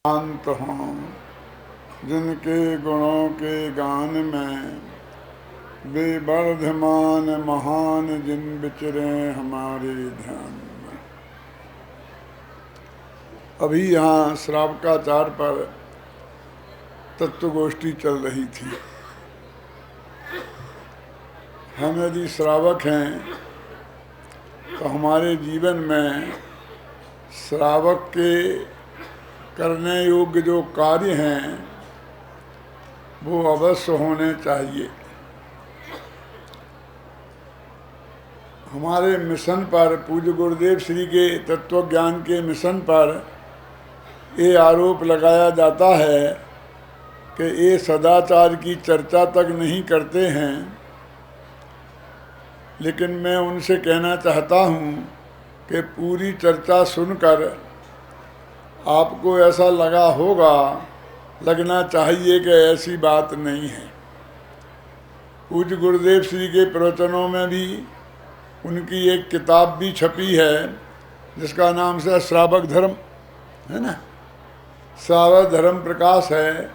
शांत हों जिनके गुणों के गान में, वे वर्धमान महान जिन विचरे हमारे ध्यान में। अभी यहाँ श्रावकाचार पर तत्वगोष्ठी चल रही थी। हम यदि श्रावक हैं तो हमारे जीवन में श्रावक के करने योग्य जो कार्य हैं वो अवश्य होने चाहिए। हमारे मिशन पर, पूज्य गुरुदेव श्री के तत्व ज्ञान के मिशन पर ये आरोप लगाया जाता है कि ये सदाचार की चर्चा तक नहीं करते हैं। लेकिन मैं उनसे कहना चाहता हूँ कि पूरी चर्चा सुनकर आपको ऐसा लगना चाहिए कि ऐसी बात नहीं है। पूज्य गुरुदेव श्री के प्रवचनों में भी उनकी एक किताब भी छपी है जिसका नाम से श्रावक धर्म है ना, श्रावक धर्म प्रकाश है।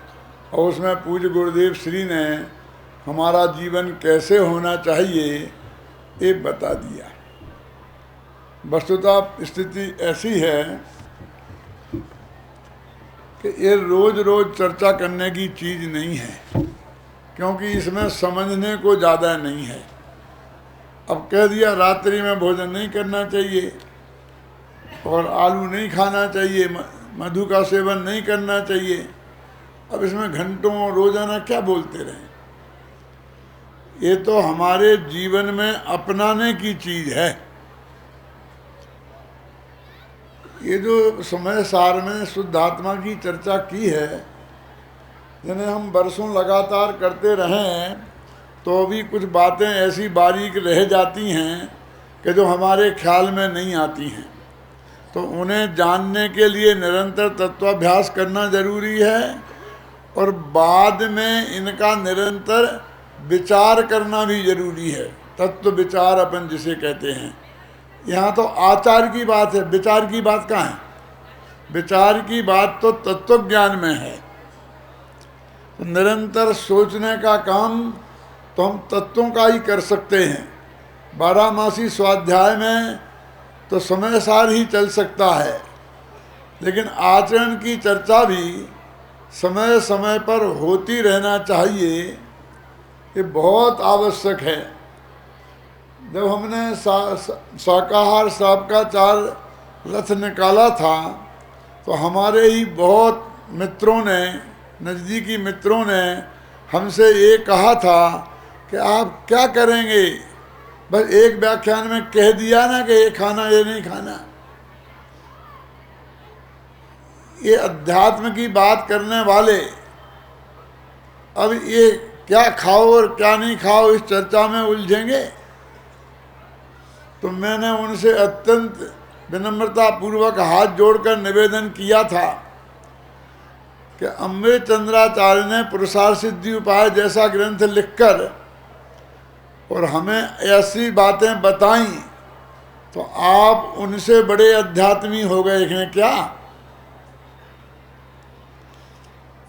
और उसमें पूज्य गुरुदेव श्री ने हमारा जीवन कैसे होना चाहिए ये बता दिया। वस्तुतः स्थिति ऐसी है कि ये रोज रोज चर्चा करने की चीज़ नहीं है, क्योंकि इसमें समझने को ज़्यादा नहीं है। अब कह दिया रात्रि में भोजन नहीं करना चाहिए और आलू नहीं खाना चाहिए, मधु का सेवन नहीं करना चाहिए। अब इसमें घंटों रोजाना क्या बोलते रहें? ये तो हमारे जीवन में अपनाने की चीज़ है। ये जो समय सार में शुद्ध आत्मा की चर्चा की है, जिन्हें हम वर्षों लगातार करते रहें तो भी कुछ बातें ऐसी बारीक रह जाती हैं कि जो हमारे ख्याल में नहीं आती हैं। तो उन्हें जानने के लिए निरंतर तत्वाभ्यास करना जरूरी है और बाद में इनका निरंतर विचार करना भी जरूरी है। तत्व विचार अपन जिसे कहते हैं। यहाँ तो आचार की बात है, विचार की बात कहाँ है? विचार की बात तो तत्व ज्ञान में है। तो निरंतर सोचने का काम तो हम तत्वों का ही कर सकते हैं। 12मासी स्वाध्याय में तो समय सार ही चल सकता है, लेकिन आचरण की चर्चा भी समय समय पर होती रहना चाहिए। ये बहुत आवश्यक है। जब हमने शाकाहार श्रावकाचार रथ निकाला था तो हमारे ही बहुत मित्रों ने, नज़दीकी मित्रों ने हमसे ये कहा था कि आप क्या करेंगे, बस एक व्याख्यान में कह दिया ना कि ये खाना ये नहीं खाना। ये अध्यात्म की बात करने वाले अब ये क्या खाओ और क्या नहीं खाओ इस चर्चा में उलझेंगे। तो मैंने उनसे अत्यंत विनम्रता पूर्वक हाथ जोड़कर निवेदन किया था कि अमृत चंद्राचार्य ने पुरुषार्थ सिद्धि उपाय जैसा ग्रंथ लिखकर और हमें ऐसी बातें बताई तो आप उनसे बड़े अध्यात्मी हो गए हैं क्या?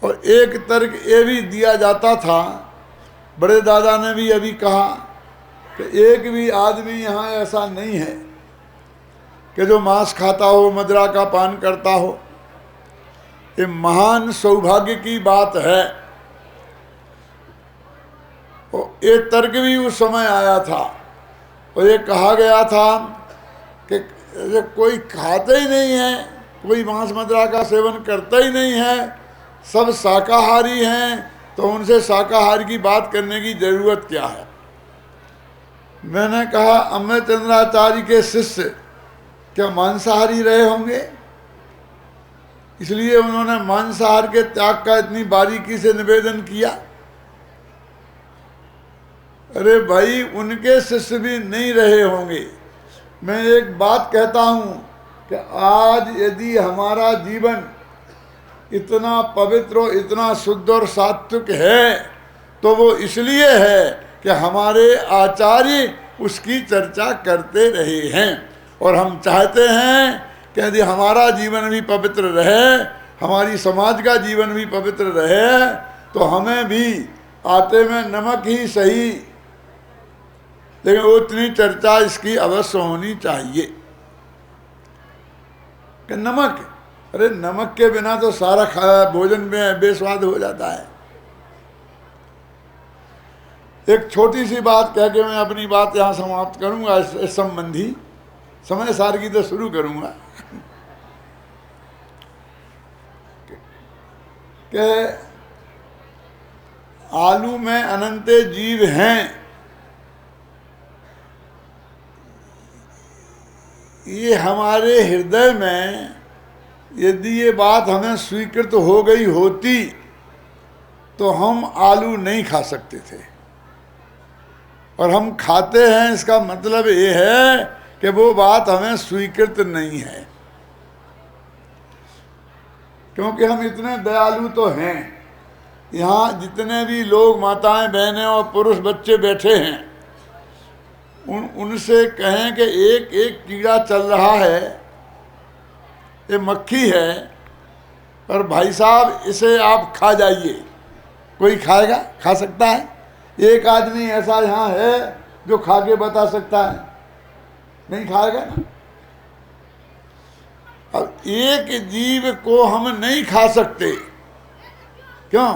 और एक तर्क ये भी दिया जाता था, बड़े दादा ने भी अभी कहा कि एक भी आदमी यहाँ ऐसा नहीं है कि जो मांस खाता हो, मदिरा का पान करता हो। ये महान सौभाग्य की बात है। और ये तर्क भी उस समय आया था और ये कहा गया था कि कोई खाता ही नहीं है, कोई मांस मदिरा का सेवन करता ही नहीं है, सब शाकाहारी हैं, तो उनसे शाकाहार की बात करने की जरूरत क्या है? मैंने कहा अमृत चंद्राचार्य के शिष्य क्या मांसाहारी रहे होंगे? इसलिए उन्होंने मांसाहार के त्याग का इतनी बारीकी से निवेदन किया। अरे भाई, उनके शिष्य भी नहीं रहे होंगे। मैं एक बात कहता हूँ कि आज यदि हमारा जीवन इतना पवित्र और इतना शुद्ध और सात्विक है तो वो इसलिए है कि हमारे आचार्य उसकी चर्चा करते रहे हैं। और हम चाहते हैं कि यदि हमारा जीवन भी पवित्र रहे हमारी समाज का जीवन भी पवित्र रहे, तो हमें भी आटे में नमक ही सही, लेकिन उतनी चर्चा इसकी अवश्य होनी चाहिए कि नमक, अरे नमक के बिना तो सारा भोजन में बेस्वाद हो जाता है। एक छोटी सी बात कह के मैं अपनी बात यहाँ समाप्त करूंगा। इस संबंधी समय सार की तो शुरू करूंगा कि आलू में अनंत जीव हैं, ये हमारे हृदय में यदि ये बात हमें स्वीकृत हो गई होती तो हम आलू नहीं खा सकते थे, और हम खाते हैं, इसका मतलब ये है कि वो बात हमें स्वीकृत नहीं है, क्योंकि हम इतने दयालु तो हैं। यहाँ जितने भी लोग, माताएं, बहनें और पुरुष बच्चे बैठे हैं, उनसे कहें कि एक एक कीड़ा चल रहा है, ये मक्खी है, और भाई साहब इसे आप खा जाइए, कोई खाएगा? खा सकता है? एक आदमी ऐसा यहाँ है जो खा के बता सकता है? नहीं खाएगा ना। अब एक जीव को हम नहीं खा सकते, क्यों?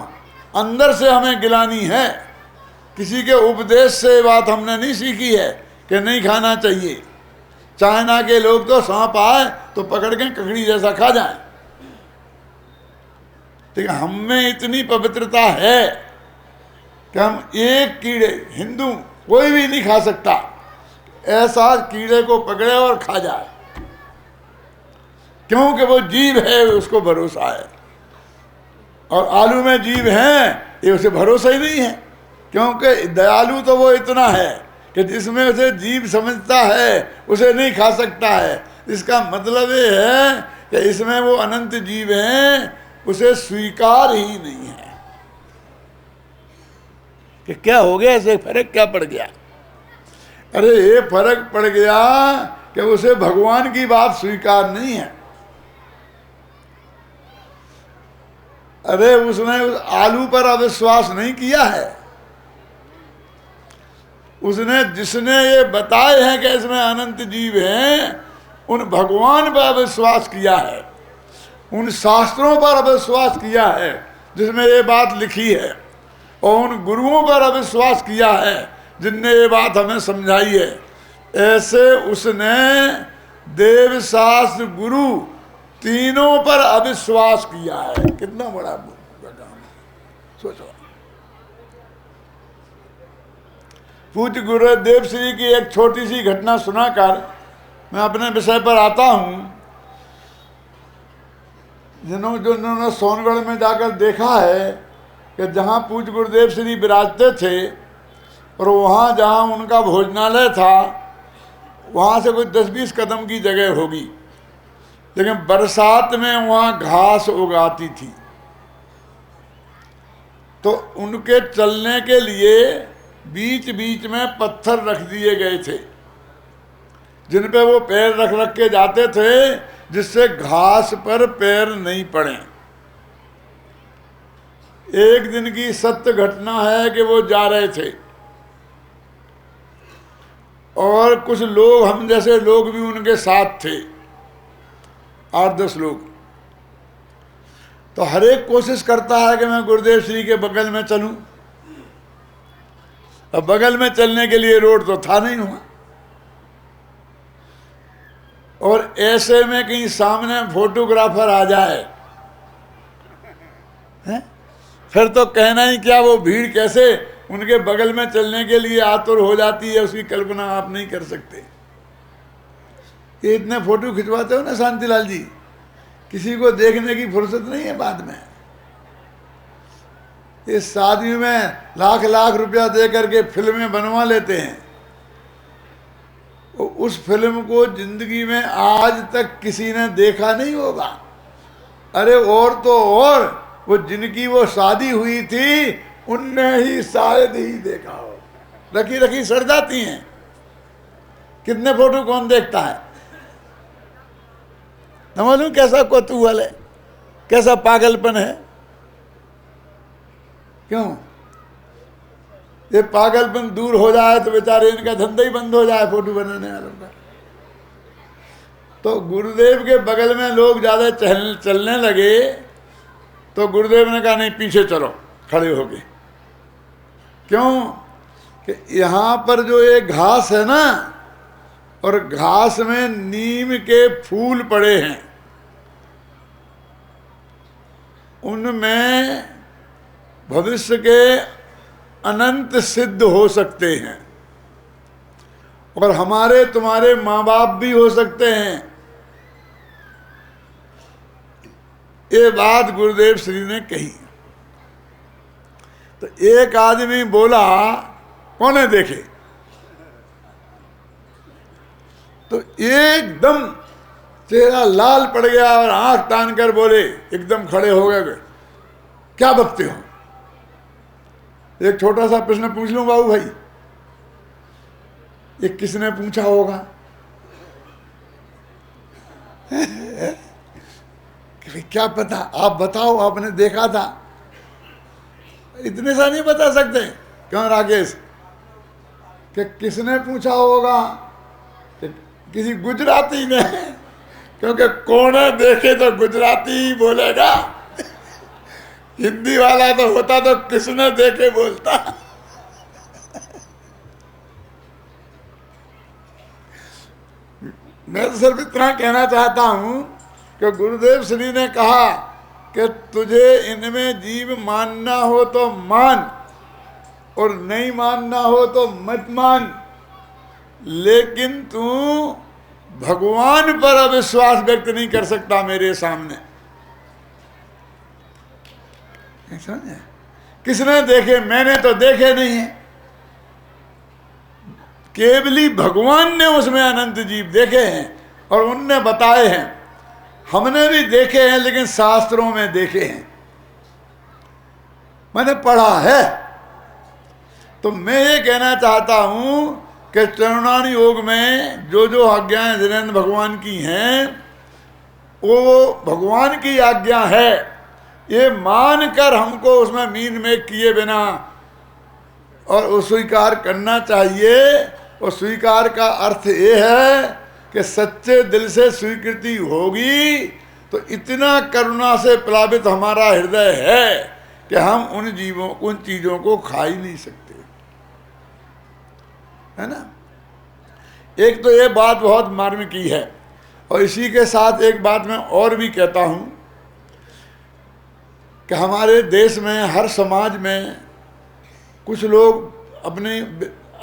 अंदर से हमें गिलानी है, किसी के उपदेश से बात हमने नहीं सीखी है कि नहीं खाना चाहिए। चाइना के लोग तो सांप आए तो पकड़ के ककड़ी जैसा खा जाए, ठीक है, हम में इतनी पवित्रता है कि हम एक कीड़े, हिंदू कोई भी नहीं खा सकता, ऐसा कीड़े को पकड़े और खा जाए, क्योंकि वो जीव है, उसको भरोसा है। और आलू में जीव हैं, ये उसे भरोसा ही नहीं है, क्योंकि दयालु तो वो इतना है कि जिसमें उसे जीव समझता है उसे नहीं खा सकता है। इसका मतलब ये है कि इसमें वो अनंत जीव हैं, उसे स्वीकार ही नहीं है। कि क्या हो गया, ऐसे फर्क क्या पड़ गया? अरे ये फर्क पड़ गया कि उसे भगवान की बात स्वीकार नहीं है। अरे उसने उस आलू पर अविश्वास नहीं किया है, उसने जिसने ये बताए हैं कि इसमें अनंत जीव हैं, उन भगवान पर अविश्वास किया है, उन शास्त्रों पर अविश्वास किया है जिसमें ये बात लिखी है, और उन गुरुओं पर अविश्वास किया है जिनने ये बात हमें समझाई है। ऐसे उसने देव, शास्त्र, गुरु तीनों पर अविश्वास किया है। कितना बड़ा काम, सोचो। पूज्य गुरुदेव श्री की एक छोटी सी घटना सुनाकर मैं अपने विषय पर आता हूँ। जिन्होंने सोनगढ़ में जाकर देखा है कि जहाँ पूज्य गुरुदेव श्री विराजते थे और वहाँ जहाँ उनका भोजनालय था, वहाँ से कोई 10-20 कदम की जगह होगी, लेकिन बरसात में वहाँ घास उगाती थी, तो उनके चलने के लिए बीच बीच में पत्थर रख दिए गए थे, जिन पे वो पैर रख रख के जाते थे, जिससे घास पर पैर नहीं पड़े। एक दिन की सत्य घटना है कि वो जा रहे थे और कुछ लोग, हम जैसे लोग भी उनके साथ थे, 8-10 लोग। तो हर एक कोशिश करता है कि मैं गुरुदेव श्री के बगल में चलूं। अब बगल में चलने के लिए रोड तो था नहीं हुआ, और ऐसे में कहीं सामने फोटोग्राफर आ जाए है? फिर तो कहना ही क्या, वो भीड़ कैसे उनके बगल में चलने के लिए आतुर हो जाती है, उसकी कल्पना आप नहीं कर सकते। ये इतने फोटो खिंचवाते हो ना शांतिलाल जी, किसी को देखने की फुर्सत नहीं है बाद में। इस शादी में लाख लाख रुपया दे करके फिल्में बनवा लेते हैं, उस फिल्म को जिंदगी में आज तक किसी ने देखा नहीं होगा। अरे और तो और वो जिनकी वो शादी हुई थी उनने ही शायद ही देखा हो, रखी रखी सड़ जाती हैं। कितने फोटो कौन देखता है? न मालूम कैसा कौतूहल है। कैसा पागलपन है? क्यों? ये पागलपन दूर हो जाए तो बेचारे इनका धंधा ही बंद हो जाए, फोटो बनाने वालों का। तो गुरुदेव के बगल में लोग ज्यादा चलने लगे तो गुरुदेव ने कहा नहीं, पीछे चलो खड़े होके। क्यों? कि यहाँ पर जो ये घास है ना, और घास में नीम के फूल पड़े हैं, उनमें भविष्य के अनंत सिद्ध हो सकते हैं, और हमारे तुम्हारे माँ बाप भी हो सकते हैं। ये बात गुरुदेव श्री ने कही। तो एक आदमी बोला, कौन है देखे? तो एकदम चेहरा लाल पड़ गया और आंख तान कर बोले, एकदम खड़े हो गए, क्या बकते हो? एक छोटा सा प्रश्न पूछ लूं बाबू भाई, ये किसने पूछा होगा? कि क्या पता, आप बताओ, आपने देखा था। इतने सा नहीं बता सकते। क्यों राकेश? कि किसने पूछा होगा? कि किसी गुजराती ने, क्योंकि कोने देखे तो गुजराती ही बोलेगा, हिंदी वाला तो होता तो किसने देखे बोलता। मैं तो सिर्फ इतना कहना चाहता हूं कि गुरुदेव श्री ने कहा कि तुझे इनमें जीव मानना हो तो मान, और नहीं मानना हो तो मत मान, लेकिन तू भगवान पर अविश्वास व्यक्त नहीं कर सकता मेरे सामने। समझे? किसने देखे? मैंने तो देखे नहीं है, केवली भगवान ने उसमें अनंत जीव देखे हैं और उनने बताए हैं। हमने भी देखे हैं, लेकिन शास्त्रों में देखे हैं, मैंने पढ़ा है। तो मैं ये कहना चाहता हूं कि चरणानी योग में जो जो आज्ञाएं धीरेन्द्र भगवान की हैं, वो भगवान की आज्ञा है, ये मानकर हमको उसमें मीन में किए बिना और स्वीकार करना चाहिए। और स्वीकार का अर्थ ये है कि सच्चे दिल से स्वीकृति होगी तो इतना करुणा से प्लावित हमारा हृदय है कि हम उन चीजों को खा ही नहीं सकते, है ना। एक तो ये बात बहुत मार्मिक की है, और इसी के साथ एक बात मैं और भी कहता हूं कि हमारे देश में, हर समाज में कुछ लोग अपने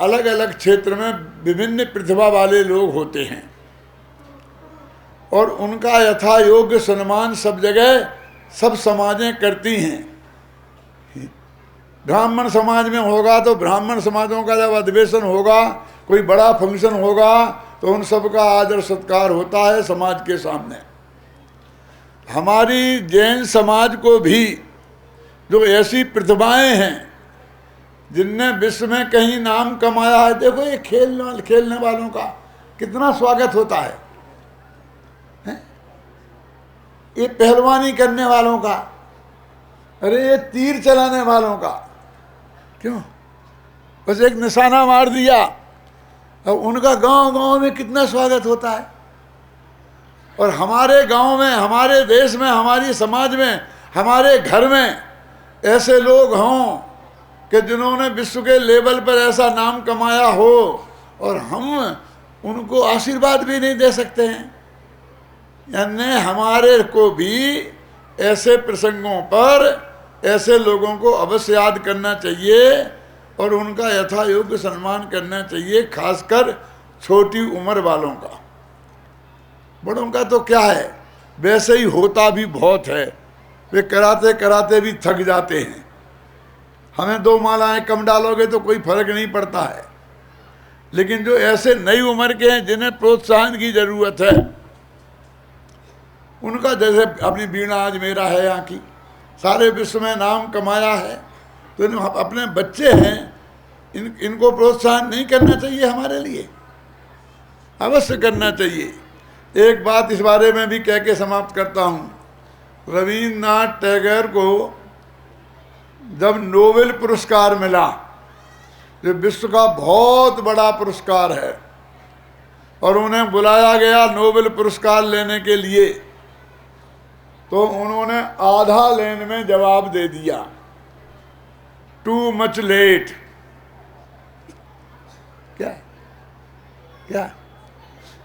अलग अलग क्षेत्र में विभिन्न प्रतिभा वाले लोग होते हैं, और उनका यथा योग्य सम्मान सब जगह सब समाजें करती हैं। ब्राह्मण समाज में होगा तो ब्राह्मण समाजों का जब अधिवेशन होगा, कोई बड़ा फंक्शन होगा, तो उन सब का आदर सत्कार होता है समाज के सामने। हमारी जैन समाज को भी जो ऐसी प्रतिभाएं हैं जिनने विश्व में कहीं नाम कमाया है, देखो ये खेलने वालों का कितना स्वागत होता है, ये पहलवानी करने वालों का, अरे ये तीर चलाने वालों का, क्यों? बस एक निशाना मार दिया, अब उनका गांव गांव में कितना स्वागत होता है। और हमारे गांव में, हमारे देश में, हमारी समाज में, हमारे घर में ऐसे लोग हों कि जिन्होंने विश्व के लेवल पर ऐसा नाम कमाया हो, और हम उनको आशीर्वाद भी नहीं दे सकते हैं। यानी हमारे को भी ऐसे प्रसंगों पर ऐसे लोगों को अवश्य याद करना चाहिए और उनका यथा योग्य सम्मान करना चाहिए, खासकर छोटी उम्र वालों का। बड़ों का तो क्या है, वैसे ही होता भी बहुत है, वे कराते कराते भी थक जाते हैं। हमें 2 मालाएं कम डालोगे तो कोई फर्क नहीं पड़ता है, लेकिन जो ऐसे नई उम्र के हैं जिन्हें प्रोत्साहन की जरूरत है, उनका, जैसे अपनी वीणा आज मेरा है यहाँ की, सारे विश्व में नाम कमाया है, तो अपने बच्चे हैं, इनको प्रोत्साहन नहीं करना चाहिए? हमारे लिए अवश्य करना चाहिए। एक बात इस बारे में भी कह के समाप्त करता हूँ रविन्द्रनाथ टैगोर को जब नोबेल पुरस्कार मिला, जो विश्व का बहुत बड़ा पुरस्कार है, और उन्हें बुलाया गया नोबेल पुरस्कार लेने के लिए, तो उन्होंने आधा लाइन में जवाब दे दिया, टू मच लेट। क्या क्या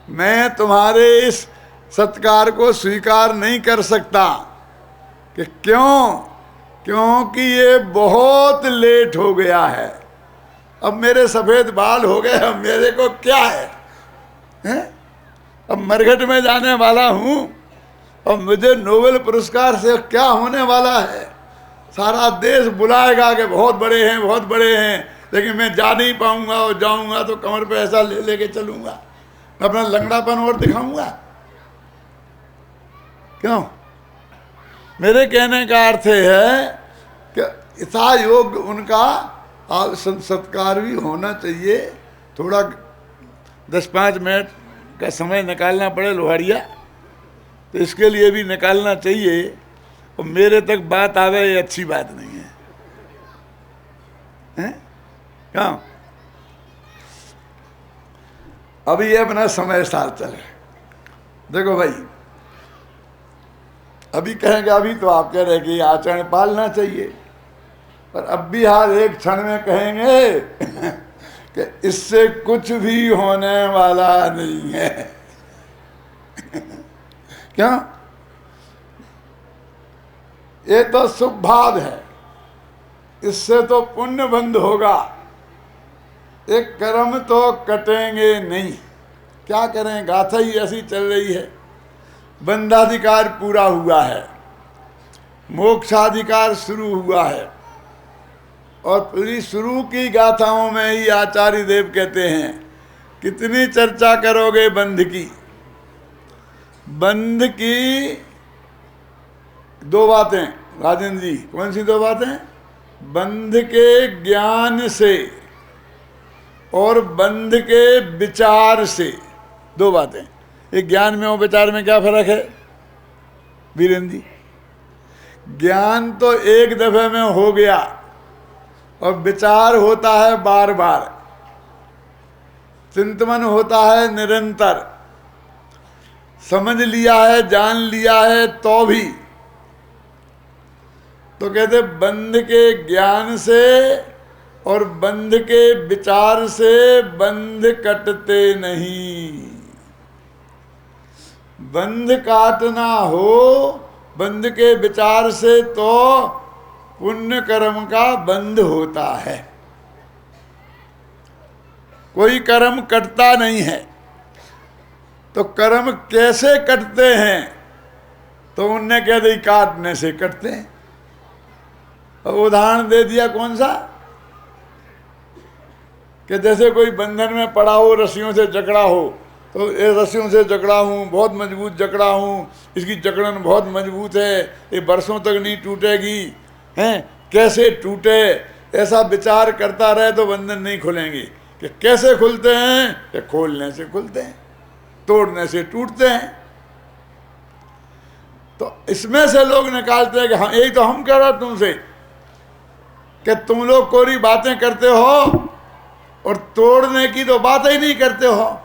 मैं तुम्हारे इस सत्कार को स्वीकार नहीं कर सकता। कि क्यों? क्योंकि ये बहुत लेट हो गया है। अब मेरे सफेद बाल हो गए, अब मेरे को क्या है, हैं? अब मरघट में जाने वाला हूं, और मुझे नोबेल पुरस्कार से क्या होने वाला है? सारा देश बुलाएगा कि बहुत बड़े हैं, बहुत बड़े हैं, लेकिन मैं जा नहीं पाऊंगा, और जाऊंगा तो कमर पे ऐसा ले लेके चलूंगा, अपना लंगड़ापन और दिखाऊंगा। क्यों? मेरे कहने का अर्थ है कि इतना योग उनका सत्कार भी होना चाहिए। थोड़ा 10-5 मिनट का समय निकालना पड़े लोहारिया, तो इसके लिए भी निकालना चाहिए। और मेरे तक बात आवे ये अच्छी बात नहीं है, हैं? क्या अभी ये अपना समय साथ चले। देखो भाई, अभी कहेंगे, अभी तो आप कह रहे कि आचरण पालना चाहिए, पर अब भी हर एक क्षण में कहेंगे कि इससे कुछ भी होने वाला नहीं है। क्या? ये तो शुभ भाव है, इससे तो पुण्य बंद होगा, एक कर्म तो कटेंगे नहीं। क्या करें, गाथा ही ऐसी चल रही है। बंधाधिकार पूरा हुआ है, मोक्षाधिकार शुरू हुआ है, और पूरी शुरू की गाथाओं में ही आचार्य देव कहते हैं, कितनी चर्चा करोगे बंध की। बंध की 2 बातें राजेंद्र जी, कौन सी 2 बातें? बंध के ज्ञान से और बंध के विचार से। 2 बातें। एक ज्ञान में और विचार में क्या फर्क है वीरेंद्र जी? ज्ञान तो एक दफे में हो गया, और विचार होता है बार बार, चिंतन होता है निरंतर। समझ लिया है, जान लिया है तो भी तो कहते बंध के ज्ञान से और बंध के विचार से बंध कटते नहीं। बंध काटना हो बंध के विचार से तो पुण्य कर्म का बंध होता है, कोई कर्म कटता नहीं है। तो कर्म कैसे कटते हैं? तो उनने कह दी काटने से कटते हैं। और उदाहरण दे दिया कौन सा? कि जैसे कोई बंधन में पड़ा हो, रस्सियों से जकड़ा हो, तो ये रस्सियों से जकड़ा हूँ, बहुत मजबूत जकड़ा हूँ, इसकी जकड़न बहुत मजबूत है, ये बरसों तक नहीं टूटेगी, हैं? कैसे टूटे, ऐसा विचार करता रहे तो बंधन नहीं खुलेंगे। कि कैसे खुलते हैं? कि खोलने से खुलते हैं, तोड़ने से टूटते हैं। तो इसमें से लोग निकालते हैं कि हाँ, यही तो हम कह रहे तुमसे कि तुम लोग कोरी बातें करते हो और तोड़ने की तो बात ही नहीं करते हो।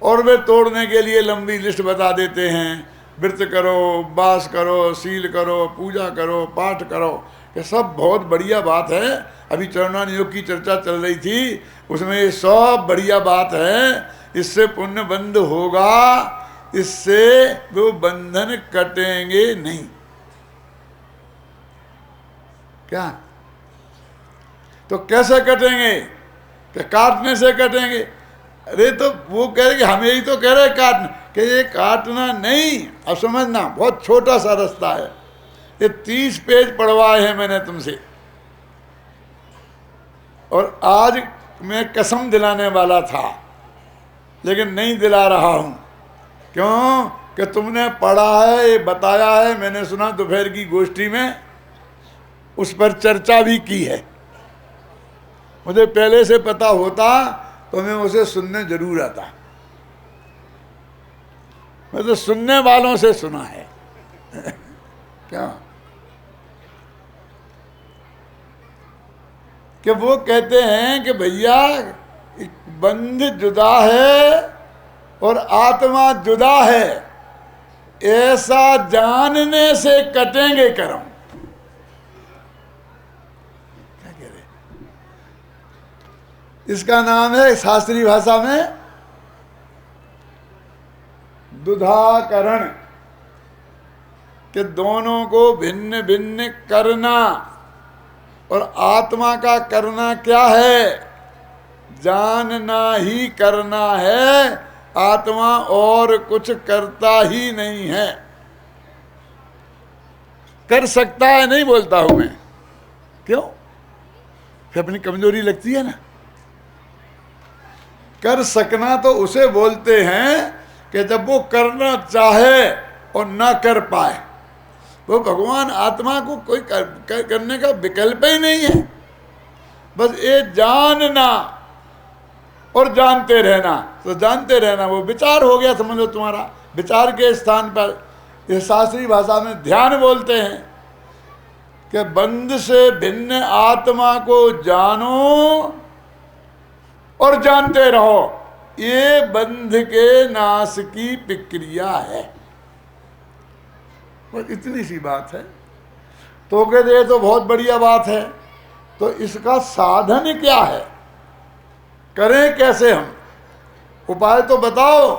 और वे तोड़ने के लिए लंबी लिस्ट बता देते हैं, व्रत करो, उपवास करो, सील करो, पूजा करो, पाठ करो। ये सब बहुत बढ़िया बात है। अभी चरणान योग की चर्चा चल रही थी, उसमें ये सब बढ़िया बात है। इससे पुण्य बंध होगा, इससे वो बंधन कटेंगे नहीं। क्या? तो कैसे कटेंगे? कि काटने से कटेंगे। अरे तो वो कह रहे कि हम यही तो कह रहे काटना, कि ये काटना नहीं। अब समझना, बहुत छोटा सा रास्ता है। ये 30 पेज पढ़वाए हैं मैंने तुमसे, और आज मैं कसम दिलाने वाला था, लेकिन नहीं दिला रहा हूं। क्यों? कि तुमने पढ़ा है, ये बताया है, मैंने सुना दोपहर की गोष्ठी में, उस पर चर्चा भी की है। मुझे पहले से पता होता तो मैं उसे सुनने जरूर आता। मैं तो सुनने वालों से सुना है। क्या कि वो कहते हैं कि भैया बंध जुदा है और आत्मा जुदा है, ऐसा जानने से कटेंगे कर्म। क्या कह रहे? इसका नाम है शास्त्रीय भाषा में दुधाकरण, कि दोनों को भिन्न भिन्न करना। और आत्मा का करना क्या है? जानना ही करना है, आत्मा और कुछ करता ही नहीं है। कर सकता है नहीं बोलता हूं मैं, क्यों? फिर अपनी कमजोरी लगती है ना। कर सकना तो उसे बोलते हैं कि जब वो करना चाहे और ना कर पाए। वो भगवान आत्मा को कोई करने का विकल्प ही नहीं है। बस ये जानना और जानते रहना। तो जानते रहना वो विचार हो गया, समझ लो तुम्हारा। विचार के स्थान पर ये शास्त्रीय भाषा में ध्यान बोलते हैं कि बंध से भिन्न आत्मा को जानो और जानते रहो। ये बंध के नाश की प्रक्रिया है। और इतनी सी बात है। तो कहते ये तो बहुत बढ़िया बात है, तो इसका साधन क्या है? करें कैसे हम? उपाय तो बताओ।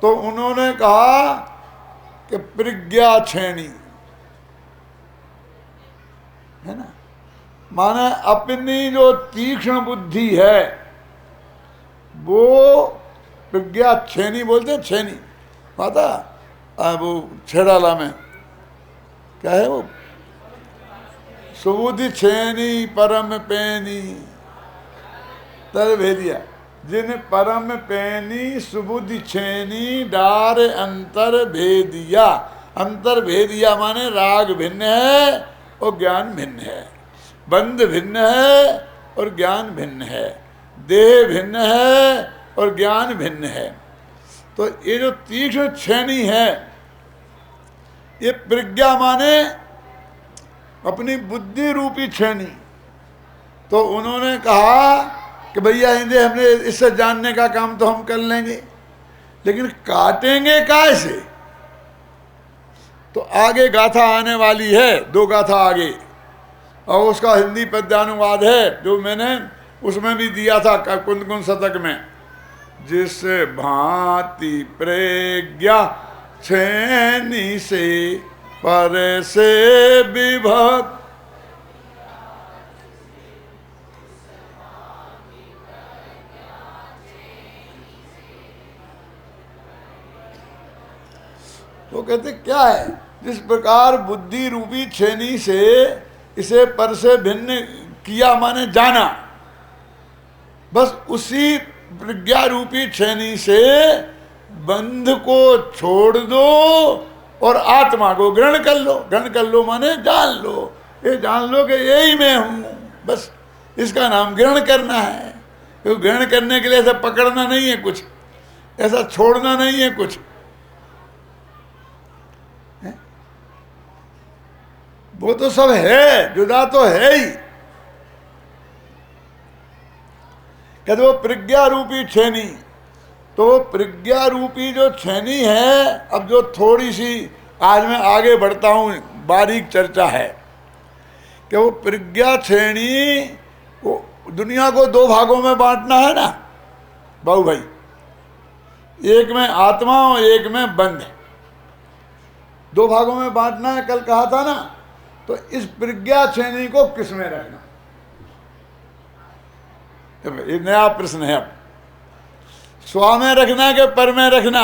तो उन्होंने कहा कि प्रज्ञा छेणी है ना, माने अपनी जो तीक्ष्ण बुद्धि है वो प्रज्ञा छेनी बोलते हैं। छेनी पता वो छेड़ाला में क्या है वो? सुबुद्धि छेनी परम पैनी तर भेदिया। जिन परम पैनी सुबुद्धि छेनी डार अंतर भेदिया। अंतर भेदिया माने राग भिन्न है और ज्ञान भिन्न है, बंध भिन्न है और ज्ञान भिन्न है, देह भिन्न है और ज्ञान भिन्न है। तो ये जो तीक्ष्ण छेनी है, ये प्रज्ञा माने अपनी बुद्धि रूपी छेनी। तो उन्होंने कहा कि भैया हिंदे हमने इससे जानने का काम तो हम कर लेंगे, लेकिन काटेंगे कैसे? तो आगे गाथा आने वाली है, 2 गाथा आगे, और उसका हिंदी पद्यानुवाद है जो मैंने उसमें भी दिया था कुंद शतक में। जिस भांति प्रज्ञा छेनी से पर से विभक्त, तो कहते क्या है? जिस प्रकार बुद्धि रूपी छेनी से इसे पर से भिन्न किया माने जाना, बस उसी प्रज्ञा रूपी छेनी से बंध को छोड़ दो और आत्मा को ग्रहण कर लो। ग्रहण कर लो माने जान लो, ये जान लो कि यही मैं हूं। बस इसका नाम ग्रहण करना है। क्योंकि ग्रहण करने के लिए ऐसा पकड़ना नहीं है कुछ, ऐसा छोड़ना नहीं है कुछ। वो तो सब है, जुदा तो है ही। कहते वो प्रज्ञा रूपी छेनी, तो प्रज्ञा रूपी जो छेनी है, अब जो थोड़ी सी आज मैं आगे बढ़ता हूं, बारीक चर्चा है कि वो प्रज्ञा छेनी वो दुनिया को 2 भागों में बांटना है ना बाबू भाई। एक में आत्मा और एक में बंध, 2 भागों में बांटना है, कल कहा था ना। तो इस प्रज्ञा छेनी को किस में रखना, ये नया प्रश्न है। अब स्व में रखना कि पर में रखना,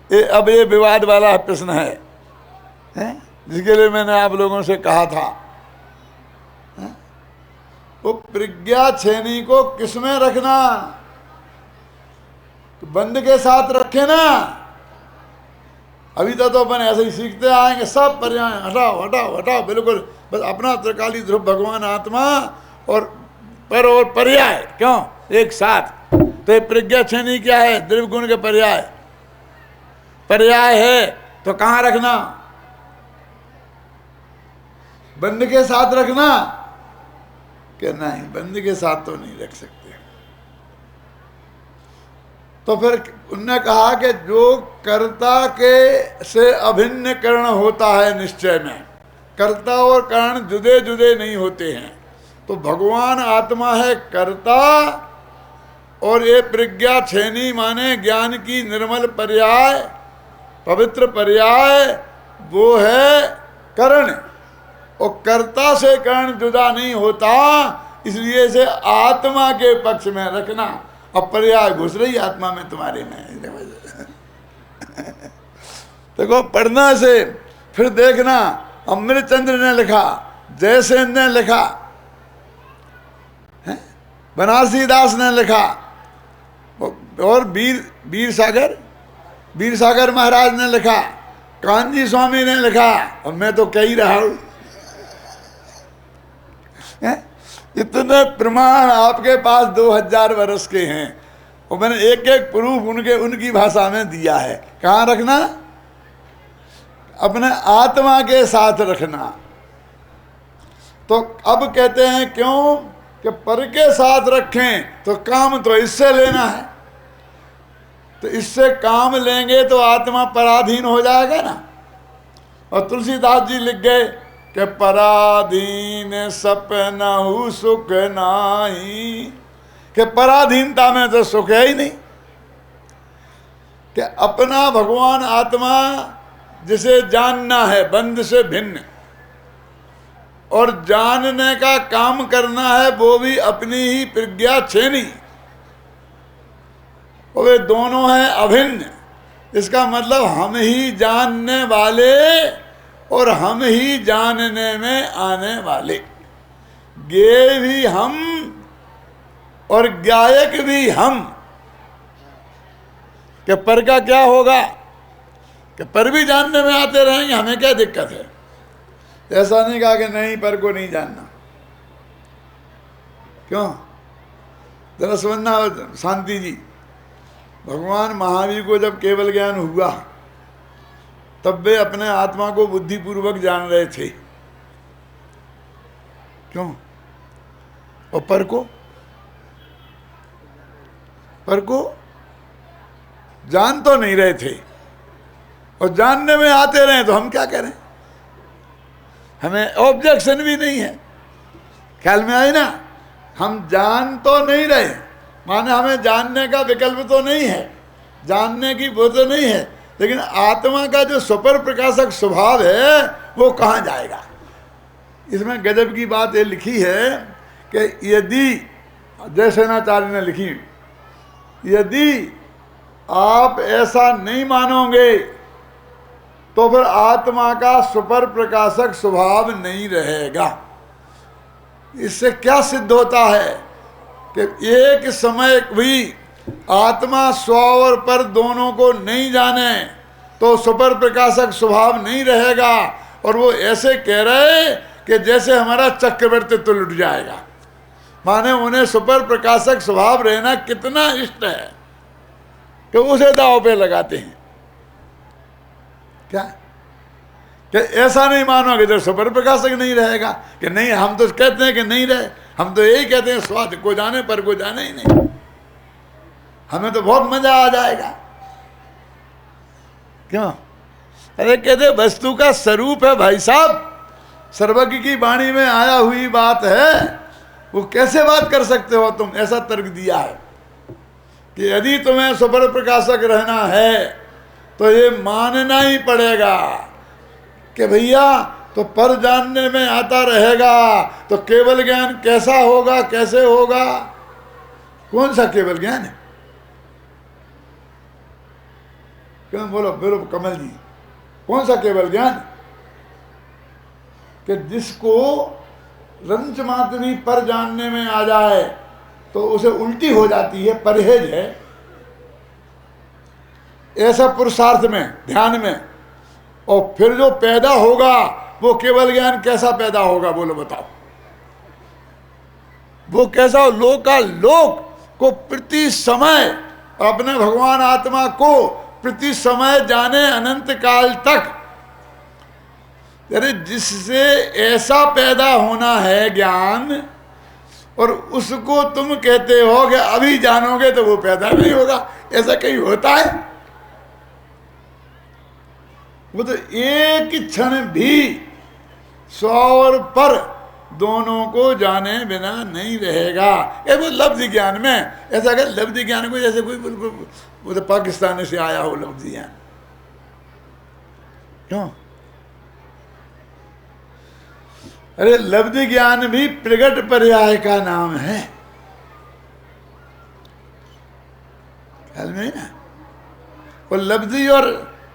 अब ये विवाद वाला प्रश्न है, जिसके लिए मैंने आप लोगों से कहा था। वो प्रज्ञा छेनी को किस में रखना? तो बंद के साथ रखे ना। अभी तक तो अपन ऐसे ही सीखते आएंगे, सब पर्याय हटाओ हटाओ हटाओ, बिल्कुल बस अपना त्रिकाली ध्रुव भगवान आत्मा और पर और पर्याय क्यों एक साथ। तो ये प्रज्ञा छेनी क्या है? द्रव्य गुण के पर्याय। पर्याय है तो कहाँ रखना? बंद के साथ रखना कि नहीं, बंद के साथ तो नहीं रख सकते। तो फिर उनने कहा कि जो कर्ता के से अभिन्न करण होता है निश्चय में, कर्ता और कारण जुदे जुदे नहीं होते हैं। तो भगवान आत्मा है कर्ता और ये प्रज्ञा छेनी माने ज्ञान की निर्मल पर्याय, पवित्र पर्याय, वो है करण। और कर्ता से कर्ण जुदा नहीं होता, इसलिए इसे आत्मा के पक्ष में रखना। अब पर्याय घुस रही आत्मा में तुम्हारे में। देखो पढ़ना से फिर देखना, अमृतचंद्र ने लिखा, जयसेन ने लिखा, बनारसी दास ने लिखा, और वीर सागर महाराज ने लिखा, कांजी स्वामी ने लिखा, और मैं तो कह ही रहा हूं। इतने प्रमाण आपके पास 2000 वर्ष के हैं, और मैंने एक एक प्रूफ उनकी भाषा में दिया है। कहाँ रखना? अपने आत्मा के साथ रखना। तो अब कहते हैं क्यों कि पर के साथ रखें, तो काम तो इससे लेना है, तो इससे काम लेंगे तो आत्मा पराधीन हो जाएगा ना। और तुलसीदास जी लिख गए कि पराधीन सपनहु सुख नाही, कि पराधीनता में तो सुख है ही नहीं। कि अपना भगवान आत्मा जिसे जानना है बंध से भिन्न, और जानने का काम करना है वो भी अपनी ही प्रज्ञा छेनी, और वे दोनों हैं अभिन्न। इसका मतलब हम ही जानने वाले और हम ही जानने में आने वाले, ज्ञेय भी हम और ज्ञायक भी हम। कि पर का क्या होगा कि पर भी जानने में आते रहेंगे, हमें क्या दिक्कत है? ऐसा नहीं कहा कि नहीं पर को नहीं जानना। क्यों? जरा समझना शांति जी, भगवान महावीर को जब केवल ज्ञान हुआ तब वे अपने आत्मा को बुद्धिपूर्वक जान रहे थे। क्यों? और पर को जान तो नहीं रहे थे, और जानने में आते रहे, तो हम क्या करें? हमें ऑब्जेक्शन भी नहीं है। ख्याल में आई ना? हम जान तो नहीं रहे, माने हमें जानने का विकल्प तो नहीं है, जानने की वो तो नहीं है, लेकिन आत्मा का जो सुपर प्रकाशक स्वभाव है वो कहाँ जाएगा? इसमें गजब की बात ये लिखी है कि यदि जयसेनाचार्य ने लिखी, यदि आप ऐसा नहीं मानोगे तो फिर आत्मा का सुपर प्रकाशक स्वभाव नहीं रहेगा। इससे क्या सिद्ध होता है कि एक समय भी आत्मा स्व और पर दोनों को नहीं जाने तो सुपर प्रकाशक स्वभाव नहीं रहेगा। और वो ऐसे कह रहे कि जैसे हमारा चक्रवर्तित्व लुट जाएगा, माने उन्हें सुपर प्रकाशक स्वभाव रहना कितना इष्ट है कि उसे दांव पे लगाते हैं। क्या कि ऐसा नहीं मानोगे तो सुपर प्रकाशक नहीं रहेगा? कि नहीं, हम तो कहते हैं कि नहीं रहे, हम तो यही कहते हैं स्वाद को जाने पर को जाने ही नहीं, हमें तो बहुत मजा आ जाएगा। क्यों? अरे कहते वस्तु का स्वरूप है भाई साहब, सर्वज्ञ की वाणी में आया हुई बात है, वो कैसे बात कर सकते हो तुम? ऐसा तर्क दिया है कि यदि तुम्हें सुपर प्रकाशक रहना है तो ये मानना ही पड़ेगा कि भैया तो पर जानने में आता रहेगा, तो केवल ज्ञान कैसा होगा, कैसे होगा? कौन सा केवल ज्ञान है? क्यों? बोलो बोलो कमल जी, कौन सा केवल ज्ञान? कि जिसको रंच मात्र भी पर जानने में आ जाए तो उसे उल्टी हो जाती है, परहेज है ऐसा पुरुषार्थ में, ध्यान में। और फिर जो पैदा होगा वो केवल ज्ञान कैसा पैदा होगा? बोलो बताओ, वो कैसा? लोक का लोक को प्रति समय अपने भगवान आत्मा को प्रति समय जाने अनंत काल तक। अरे जिससे ऐसा पैदा होना है ज्ञान, और उसको तुम कहते हो कि अभी जानोगे तो वो पैदा नहीं होगा, ऐसा कहीं होता है? वो तो एक क्षण भी सौ और पर दोनों को जाने बिना नहीं रहेगा। ये वो लब्ध ज्ञान में ऐसा कर, लब्ध ज्ञान को जैसे कोई बिल्कुल वो तो पाकिस्तान से आया हो लब्ध ज्ञान, क्यों? अरे लब्ध ज्ञान भी प्रगट पर्याय का नाम है, ख्याल में ना? और लब्धि और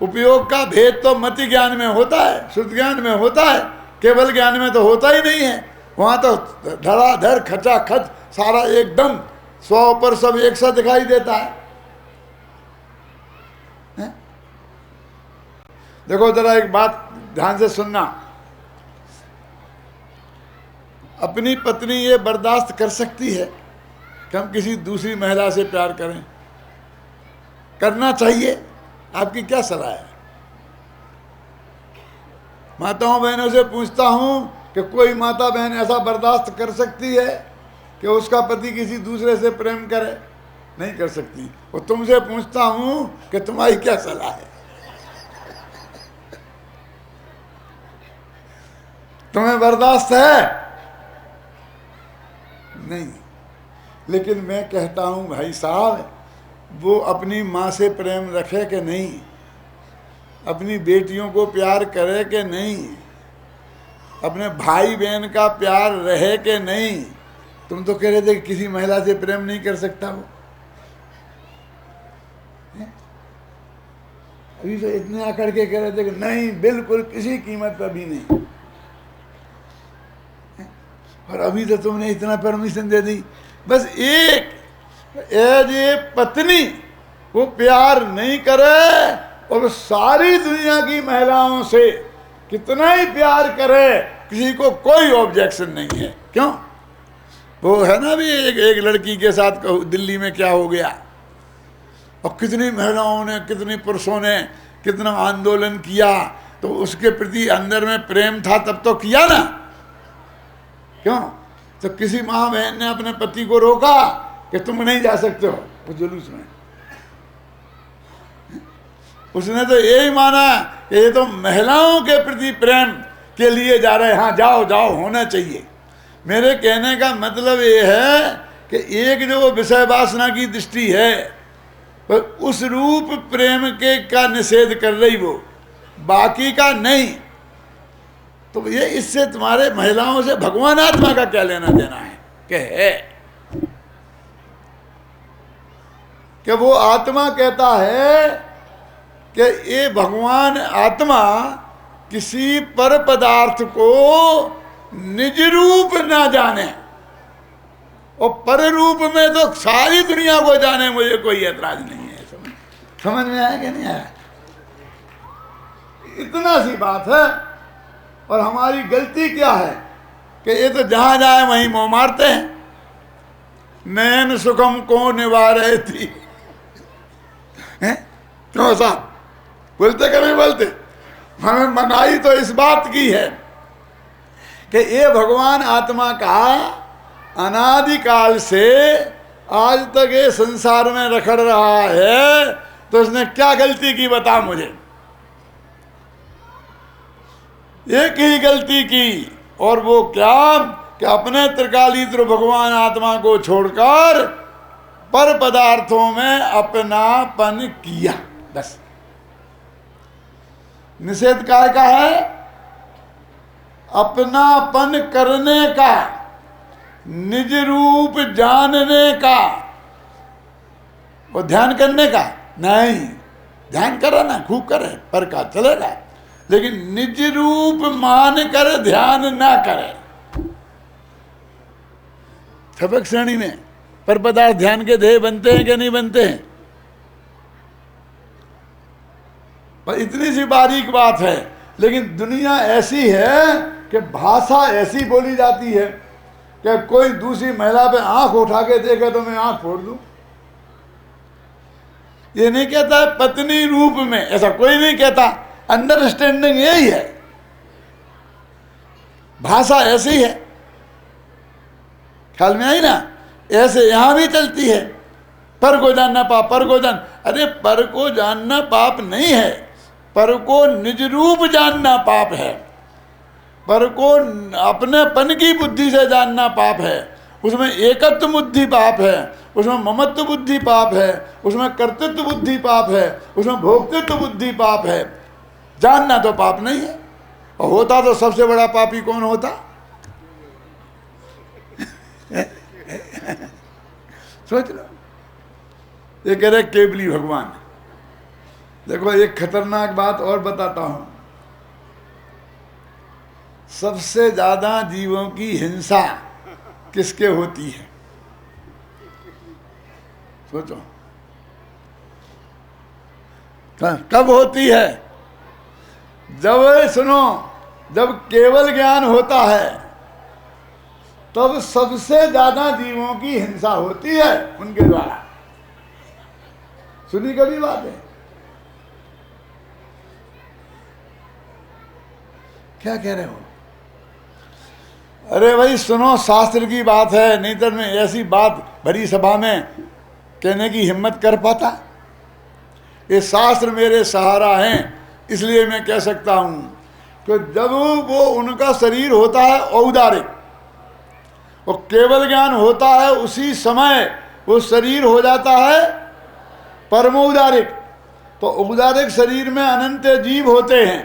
उपयोग का भेद तो मति ज्ञान में होता है, शुद्ध ज्ञान में होता है, केवल ज्ञान में तो होता ही नहीं है। वहां तो धड़ाधड़ खचा खच सारा एकदम 100 पर सब एक साथ दिखाई देता है। देखो जरा एक बात ध्यान से सुनना, अपनी पत्नी ये बर्दाश्त कर सकती है कि हम किसी दूसरी महिला से प्यार करें? करना चाहिए? आपकी क्या सलाह है? माताओं बहनों से पूछता हूं कि कोई माता बहन ऐसा बर्दाश्त कर सकती है कि उसका पति किसी दूसरे से प्रेम करे? नहीं कर सकती। और तुमसे पूछता हूं कि तुम्हारी क्या सलाह है? तुम्हें बर्दाश्त है? नहीं। लेकिन मैं कहता हूं भाई साहब, वो अपनी माँ से प्रेम रखे कि नहीं, अपनी बेटियों को प्यार करे कि नहीं, अपने भाई बहन का प्यार रहे कि नहीं? तुम तो कह रहे थे कि किसी महिला से प्रेम नहीं कर सकता वो, अभी तो इतने आकर के कह रहे थे कि नहीं बिल्कुल किसी कीमत पर भी नहीं, और अभी तो तुमने इतना परमिशन दे दी। बस एक एज ए पत्नी वो प्यार नहीं करे, और सारी दुनिया की महिलाओं से कितना ही प्यार करे, किसी को कोई ऑब्जेक्शन नहीं है। क्यों? वो है ना भी एक लड़की के साथ दिल्ली में क्या हो गया, और कितनी महिलाओं ने, कितने पुरुषों ने कितना आंदोलन किया, तो उसके प्रति अंदर में प्रेम था तब तो किया ना। क्यों? तो किसी माँ बहन ने अपने पति को रोका कि तुम नहीं जा सकते हो वो जुलूस में? उसने तो यही माना कि ये तो महिलाओं के प्रति प्रेम के लिए जा रहे हैं, हाँ जाओ जाओ होना चाहिए। मेरे कहने का मतलब ये है कि एक जो विषय वासना की दृष्टि है, पर उस रूप प्रेम के का निषेध कर रही वो, बाकी का नहीं। तो ये इससे तुम्हारे महिलाओं से भगवान आत्मा का क्या लेना देना है? कि वो आत्मा कहता है कि ये भगवान आत्मा किसी पर पदार्थ को निज रूप ना जाने, और पर रूप में तो सारी दुनिया को जाने, मुझे कोई ऐतराज नहीं है। समझ में आया कि नहीं आया? इतना सी बात है। और हमारी गलती क्या है कि ये तो जहां जाए वहीं मोह मारते हैं। नैन सुखम को निवारे थी, क्यों साहब बोलते कि नहीं बोलते? हमें मनाई तो इस बात की है कि ये भगवान आत्मा का अनादिकाल से आज तक ये संसार में रखड़ रहा है, तो इसने क्या गलती की बता मुझे? एक ही गलती की, और वो क्या कि अपने त्रिकालीत्र भगवान आत्मा को छोड़कर पर पदार्थों में अपनापन किया। बस निषेध काय का है? अपनापन करने का, निज रूप जानने का। वो ध्यान करने का नहीं, ध्यान करे ना, खूब करे, पर का चलेगा, लेकिन निज रूप मान कर ध्यान ना करे। सबक श्रेणी में पर पदार्थ ध्यान के ध्येय बनते हैं कि नहीं बनते हैं? पर इतनी सी बारीक बात है, लेकिन दुनिया ऐसी है कि भाषा ऐसी बोली जाती है कि कोई दूसरी महिला पे आंख उठा के देखे तो मैं आंख फोड़ दूं। ये नहीं कहता है पत्नी रूप में, ऐसा कोई नहीं कहता। अंडरस्टैंडिंग यही है, भाषा ऐसी है, ख्याल में आई ना। ऐसे यहां भी चलती है, पर को जानना पाप, पर को जान। अरे पर को जानना पाप नहीं है, पर को निज रूप जानना पाप है, पर को अपनेपन की बुद्धि से जानना पाप है। उसमें एकत्व बुद्धि पाप है, उसमें ममत्व बुद्धि पाप है, उसमें कर्तृत्व बुद्धि पाप है, उसमें भोक्तृत्व बुद्धि पाप है। जानना तो पाप नहीं है। और होता तो सबसे बड़ा पापी कौन होता? सोच लो। ये कह रहे केवली भगवान। देखो एक खतरनाक बात और बताता हूं, सबसे ज्यादा जीवों की हिंसा किसके होती है? सोचो, कब होती है? जब, सुनो, जब केवल ज्ञान होता है तब सबसे ज्यादा जीवों की हिंसा होती है उनके द्वारा। सुनी कभी बात है? क्या कह रहे हो? अरे भाई सुनो, शास्त्र की बात है, नहीं तो मैं ऐसी बात भरी सभा में कहने की हिम्मत कर पाता? ये शास्त्र मेरे सहारा हैं, इसलिए मैं कह सकता हूं कि जब वो उनका शरीर होता है औदारिक और केवल ज्ञान होता है, उसी समय वो शरीर हो जाता है परमोदारिक। तो औदारिक शरीर में अनंत जीव होते हैं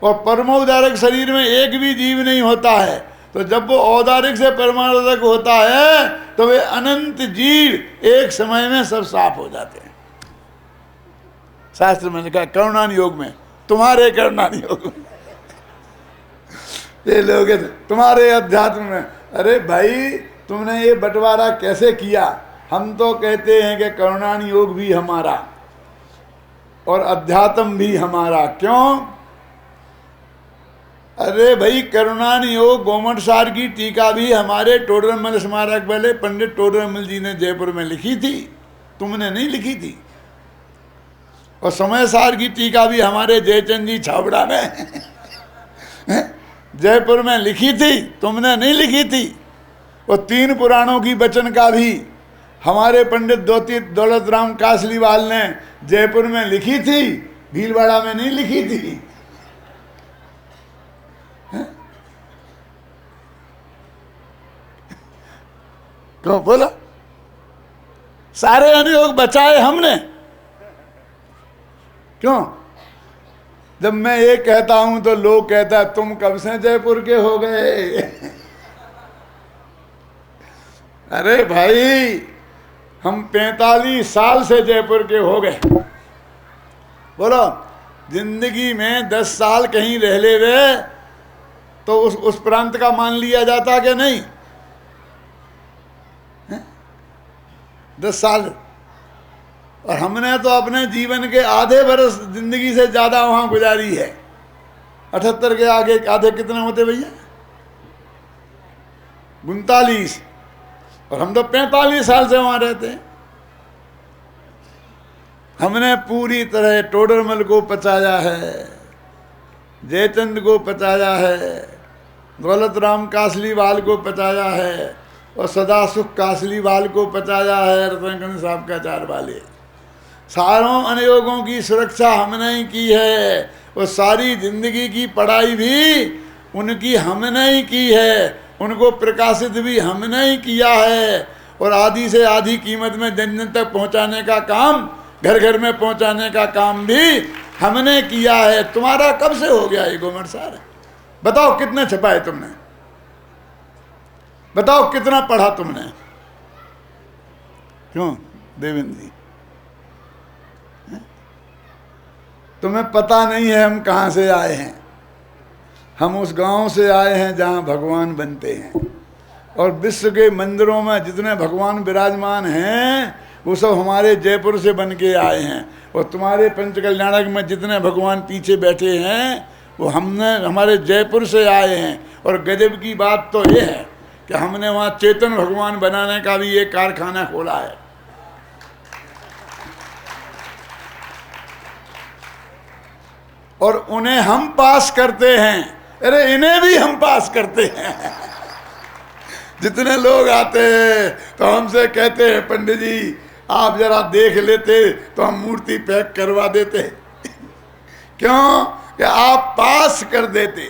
और परमोदारिक शरीर में एक भी जीव नहीं होता है। तो जब वो औदारिक से परमाणुक होता है तो वे अनंत जीव एक समय में सब साफ हो जाते हैं। शास्त्र में लिखा, करुणान योग में, तुम्हारे करुणान योग में ये लोग तुम्हारे अध्यात्म में। अरे भाई तुमने ये बंटवारा कैसे किया? हम तो कहते हैं कि करुणान योग भी हमारा और अध्यात्म भी हमारा। क्यों? अरे भाई करुणान योग गोमट सार की टीका भी हमारे टोडरमल स्मारक वाले पंडित टोडरमल जी ने जयपुर में लिखी थी, तुमने नहीं लिखी थी। और समय सार की टीका भी हमारे जयचंद जी छाबड़ा ने जयपुर में लिखी थी, तुमने नहीं लिखी थी। और 3 पुराणों की वचन का भी हमारे पंडित दौलत राम कासलीवाल ने जयपुर में लिखी थी, भीलवाड़ा में नहीं लिखी थी। क्यों बोला? सारे अनुयोग बचाए हमने। क्यों? जब मैं ये कहता हूं तो लोग कहता है तुम कब से जयपुर के हो गए? अरे भाई हम 45 साल से जयपुर के हो गए। बोलो, जिंदगी में 10 साल कहीं रह ले वे तो उस प्रांत का मान लिया जाता कि नहीं? 10 साल। और हमने तो अपने जीवन के आधे बरस जिंदगी से ज्यादा वहां गुजारी है। 78 के आगे आधे कितने होते भैया? 39। और हम तो 45 साल से वहां रहते हैं। हमने पूरी तरह टोडरमल को पचाया है, जयचंद को पचाया है, दौलत राम कासलीवाल को पचाया है और सदा सुख कासलीवाल को पचाया है, रतनगंज साहब का 4 वाले। सारों अनुयोगों की सुरक्षा हमने ही की है और सारी जिंदगी की पढ़ाई भी उनकी हमने ही की है, उनको प्रकाशित भी हमने ही किया है। और आधी से आधी कीमत में जन जन तक पहुंचाने का काम, घर घर में पहुंचाने का काम भी हमने किया है। तुम्हारा कब से हो गया ये गोमट सार? बताओ कितने छपाए तुमने? बताओ कितना पढ़ा तुमने? क्यों देवेंद्र जी, तुम्हें पता नहीं है हम कहाँ से आए हैं? हम उस गांव से आए हैं जहाँ भगवान बनते हैं। और विश्व के मंदिरों में जितने भगवान विराजमान हैं वो सब हमारे जयपुर से बन के आए हैं। और तुम्हारे पंचकल्याणक में जितने भगवान पीछे बैठे हैं वो हमारे जयपुर से आए हैं। और गजब की बात तो ये है कि हमने वहाँ चेतन भगवान बनाने का भी एक कारखाना खोला है। और उन्हें हम पास करते हैं, अरे इन्हें भी हम पास करते हैं। जितने लोग आते हैं तो हमसे कहते हैं पंडित जी आप जरा देख लेते तो हम मूर्ति पैक करवा देते। क्यों? कि आप पास कर देते।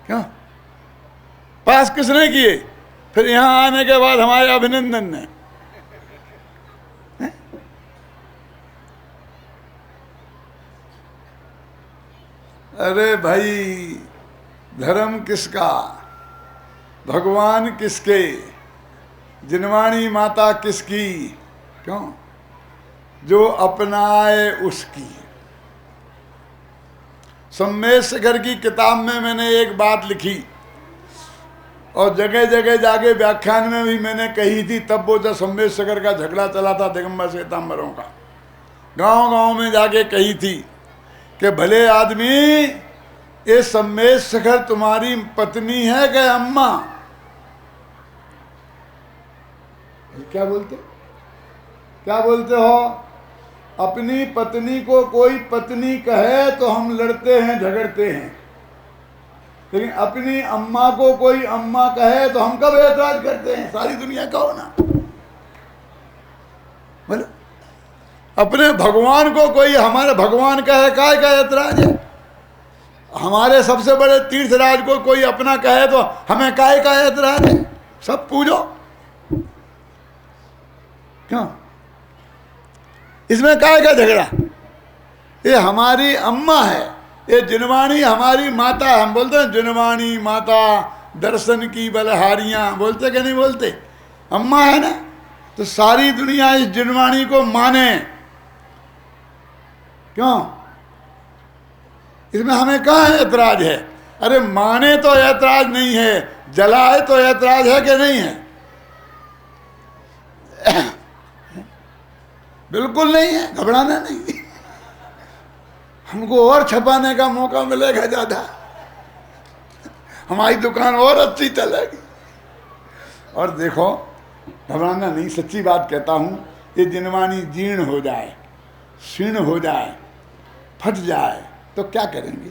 क्यों पास किसने किए? फिर यहां आने के बाद हमारे अभिनंदन ने। अरे भाई धर्म किसका, भगवान किसके, जिनवाणी माता किसकी? क्यों? जो अपनाए उसकी। सम्मेद की किताब में मैंने एक बात लिखी और जगह जगह जाके व्याख्यान में भी मैंने कही थी, तब वो जब सम्मेद का झगड़ा चला था दिगंबर श्वेतांबरों का, गांव गांव में जाके कही थी कि भले आदमी ये सम्मेद तुम्हारी पत्नी है कि अम्मा? क्या बोलते, क्या बोलते हो? अपनी पत्नी को कोई पत्नी कहे तो हम लड़ते हैं, झगड़ते हैं, लेकिन अपनी अम्मा को कोई अम्मा कहे तो हम कब ऐतराज करते हैं? सारी दुनिया कहो ना, बोलो। अपने भगवान को कोई हमारे भगवान कहे, काय का ऐतराज है? हमारे सबसे बड़े तीर्थराज को कोई अपना कहे तो हमें काय का ऐतराज है? सब पूजो। क्यों? इसमें काय का झगड़ा? ये हमारी अम्मा है, ये जिनवाणी हमारी माता है। हम बोलते हैं जिनवाणी माता दर्शन की बलहारियां, बोलते कि नहीं बोलते? अम्मा है ना, तो सारी दुनिया इस जिनवाणी को माने। क्यों? इसमें हमें कहाँ ऐतराज है? अरे माने तो ऐतराज नहीं है, जलाए तो ऐतराज है कि नहीं है? बिल्कुल नहीं है, घबराना नहीं। हमको और छपाने का मौका मिलेगा ज्यादा, हमारी दुकान और अच्छी चलेगी। और देखो घबराना नहीं, सच्ची बात कहता हूं, ये जिनवाणी जीर्ण हो जाए, क्षीण हो जाए, फट जाए तो क्या करेंगे?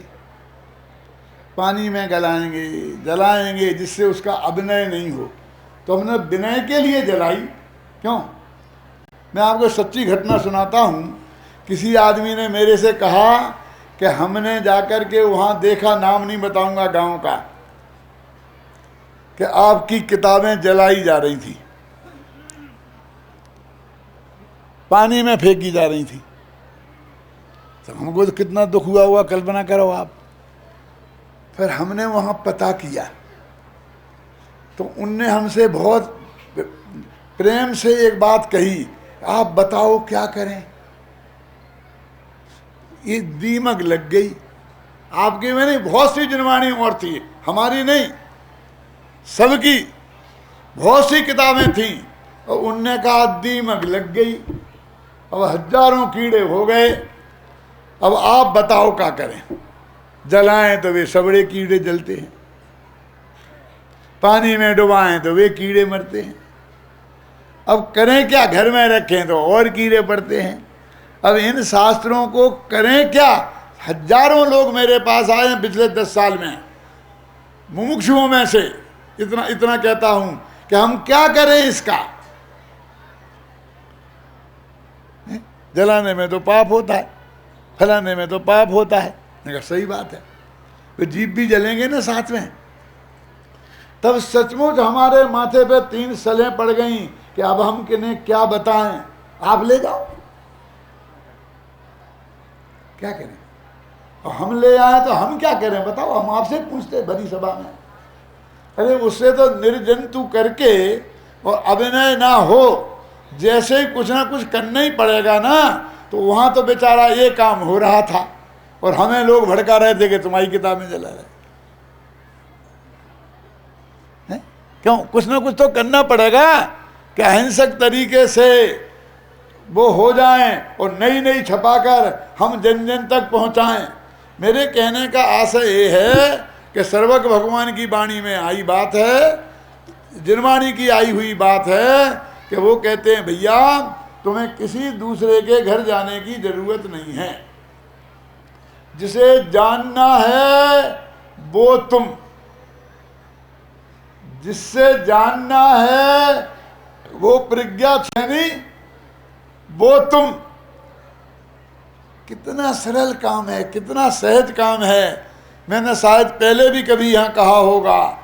पानी में गलाएंगे, जलाएंगे, जिससे उसका अभिनय नहीं हो। तो हमने विनय के लिए जलाई। क्यों? मैं आपको सच्ची घटना सुनाता हूँ। किसी आदमी ने मेरे से कहा कि हमने जाकर के वहाँ देखा, नाम नहीं बताऊंगा गांव का, कि आपकी किताबें जलाई जा रही थी, पानी में फेंकी जा रही थी। तो हमको तो कितना दुख हुआ हुआ, कल्पना करो आप। फिर हमने वहाँ पता किया तो उनने हमसे बहुत प्रेम से एक बात कही, आप बताओ क्या करें? ये दीमक लग गई। आपकी में नहीं, बहुत सी जिनवाणी और थी, हमारी नहीं, सबकी बहुत सी किताबें थी। और उनने कहा दीमक लग गई, अब हजारों कीड़े हो गए, अब आप बताओ क्या करें? जलाएं तो वे सबड़े कीड़े जलते हैं, पानी में डुबाएं तो वे कीड़े मरते हैं, अब करें क्या? घर में रखें तो और कीड़े पड़ते हैं। अब इन शास्त्रों को करें क्या? हजारों लोग मेरे पास आए हैं पिछले 10 साल में, मुमुक्षुओं में से। इतना कहता हूं कि हम क्या करें इसका? जलाने में तो पाप होता है, फलाने में तो पाप होता है। मैंने कहा सही बात है, तो जीव भी जलेंगे ना साथ में। तब सचमुच हमारे माथे पे 3 सलें पड़ गई कि अब हम किन्हें क्या बताएं, आप ले जाओ, क्या करें? और हम ले आए तो हम क्या करें बताओ? हम आपसे पूछते भरी सभा में। अरे उससे तो निर्जंतु करके और अभिनय ना हो, जैसे ही कुछ ना कुछ करना ही पड़ेगा ना, तो वहां तो बेचारा ये काम हो रहा था और हमें लोग भड़का रहे थे कि तुम्हारी किताबें जला रहे हैं। क्यों? कुछ ना कुछ तो करना पड़ेगा कि अहिंसक तरीके से वो हो जाएं और नई नई छपाकर हम जन जन तक पहुंचाएं। मेरे कहने का आशय ये है कि सर्वज्ञ भगवान की वाणी में आई बात है, जिनवाणी की आई हुई बात है कि वो कहते हैं भैया तुम्हें किसी दूसरे के घर जाने की जरूरत नहीं है। जिसे जानना है वो तुम, जिससे जानना है वो प्रज्ञा छेनी वो तुम। कितना सरल काम है, कितना सहज काम है। मैंने शायद पहले भी कभी यहाँ कहा होगा,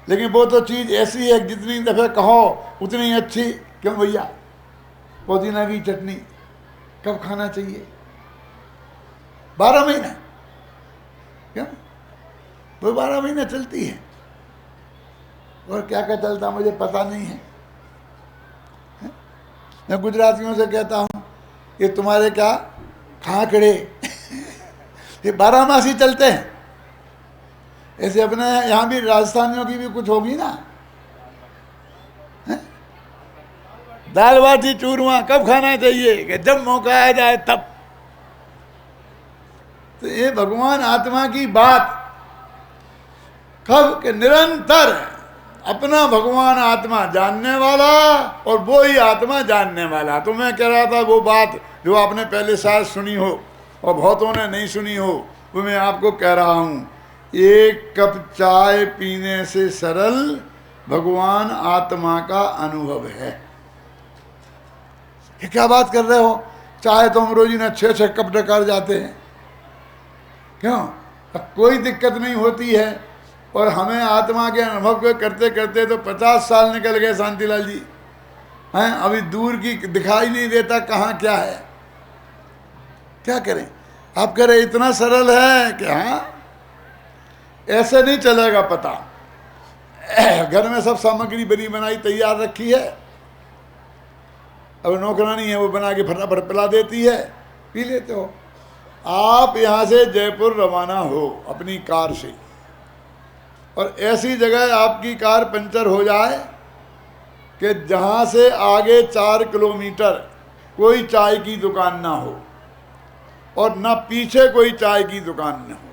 लेकिन वो तो चीज़ ऐसी है जितनी दफ़े कहो उतनी अच्छी। क्यों भैया? पुदीना की चटनी कब खाना चाहिए? 12 महीने। क्यों? वो 12 महीने चलती है। और क्या क्या चलता मुझे पता नहीं है। मैं गुजरातियों से कहता हूँ, ये तुम्हारे क्या खाकड़े ये 12 मास ही चलते हैं। ऐसे अपने यहाँ भी राजस्थानियों की भी कुछ होगी ना, दाल बाटी चूरमा कब खाना चाहिए? कि जब मौका आ जाए तब। तो ये भगवान आत्मा की बात कब के निरंतर अपना भगवान आत्मा जानने वाला और वो ही आत्मा जानने वाला। तो मैं कह रहा था वो बात जो आपने पहले शायद सुनी हो और बहुतों ने नहीं सुनी हो, वो मैं आपको कह रहा हूँ। एक कप चाय पीने से सरल भगवान आत्मा का अनुभव है। ये क्या बात कर रहे हो? चाय तो हम रोजी ना 6-6 कप डकार जाते हैं। क्यों? अब कोई दिक्कत नहीं होती है। और हमें आत्मा के अनुभव को करते करते तो 50 साल निकल गए शांतिलाल जी हैं। अभी दूर की दिखाई नहीं देता कहाँ क्या है। क्या करें? आप कह रहे इतना सरल है कि हाँ ऐसे नहीं चलेगा पता। घर में सब सामग्री बनी बनाई तैयार रखी है, अब नौकरानी है वो बना के फटाफट पिला देती है, पी लेते हो। आप यहाँ से जयपुर रवाना हो अपनी कार से और ऐसी जगह आपकी कार पंचर हो जाए कि जहाँ से आगे 4 किलोमीटर कोई चाय की दुकान ना हो और ना पीछे कोई चाय की दुकान ना हो।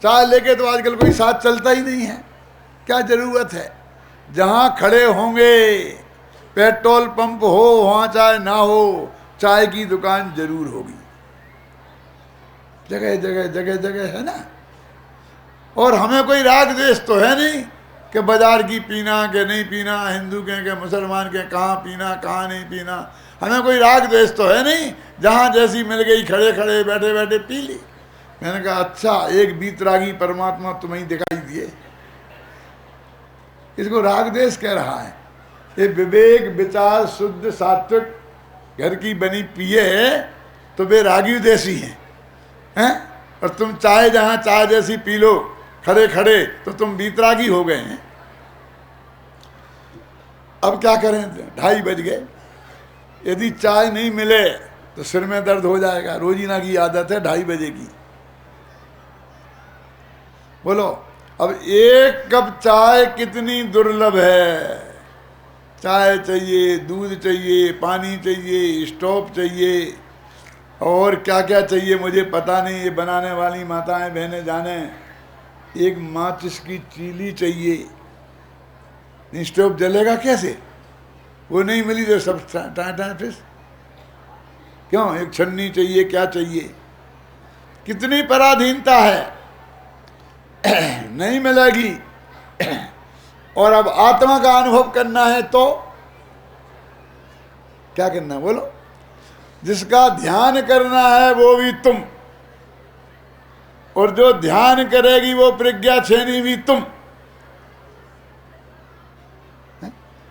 चाय लेके तो आजकल कोई साथ चलता ही नहीं है। क्या ज़रूरत है? जहाँ खड़े होंगे पेट्रोल पंप हो वहाँ चाय ना हो, चाय की दुकान जरूर होगी। जगह जगह जगह जगह है ना। और हमें कोई राग द्वेष तो है नहीं कि बाजार की पीना के नहीं पीना, हिंदू के मुसलमान के कहाँ पीना कहाँ नहीं पीना। हमें कोई राग द्वेष तो है नहीं, जहाँ जैसी मिल गई खड़े खड़े बैठे बैठे पी ली। मैंने कहा अच्छा, एक बीतरागी परमात्मा तुम्हें दिखाई दिए, इसको राग द्वेष कह रहा है। ये विवेक विचार शुद्ध सात्विक घर की बनी पिए तो वे रागी देसी हैं। और तुम चाय जहाँ चाय जैसी पी लो खड़े खड़े तो तुम बीतरागी हो गए हैं। अब क्या करें? 2:30 बज गए। यदि चाय नहीं मिले तो सिर में दर्द हो जाएगा। रोजीना की आदत है 2:30 बजे की। बोलो अब एक कप चाय कितनी दुर्लभ है। चाय चाहिए, दूध चाहिए, पानी चाहिए, स्टोव चाहिए और क्या क्या चाहिए मुझे पता नहीं। ये बनाने वाली माताएं बहनें जाने। एक माचिस की चीली चाहिए। स्टोव जलेगा कैसे? वो नहीं मिली तो सब टाँ फिर क्यों? एक छन्नी चाहिए, क्या चाहिए? कितनी पराधीनता है। नहीं मिलेगी। और अब आत्मा का अनुभव करना है तो क्या करना है? बोलो। जिसका ध्यान करना है वो भी तुम, और जो ध्यान करेगी वो प्रज्ञा छेनी भी तुम।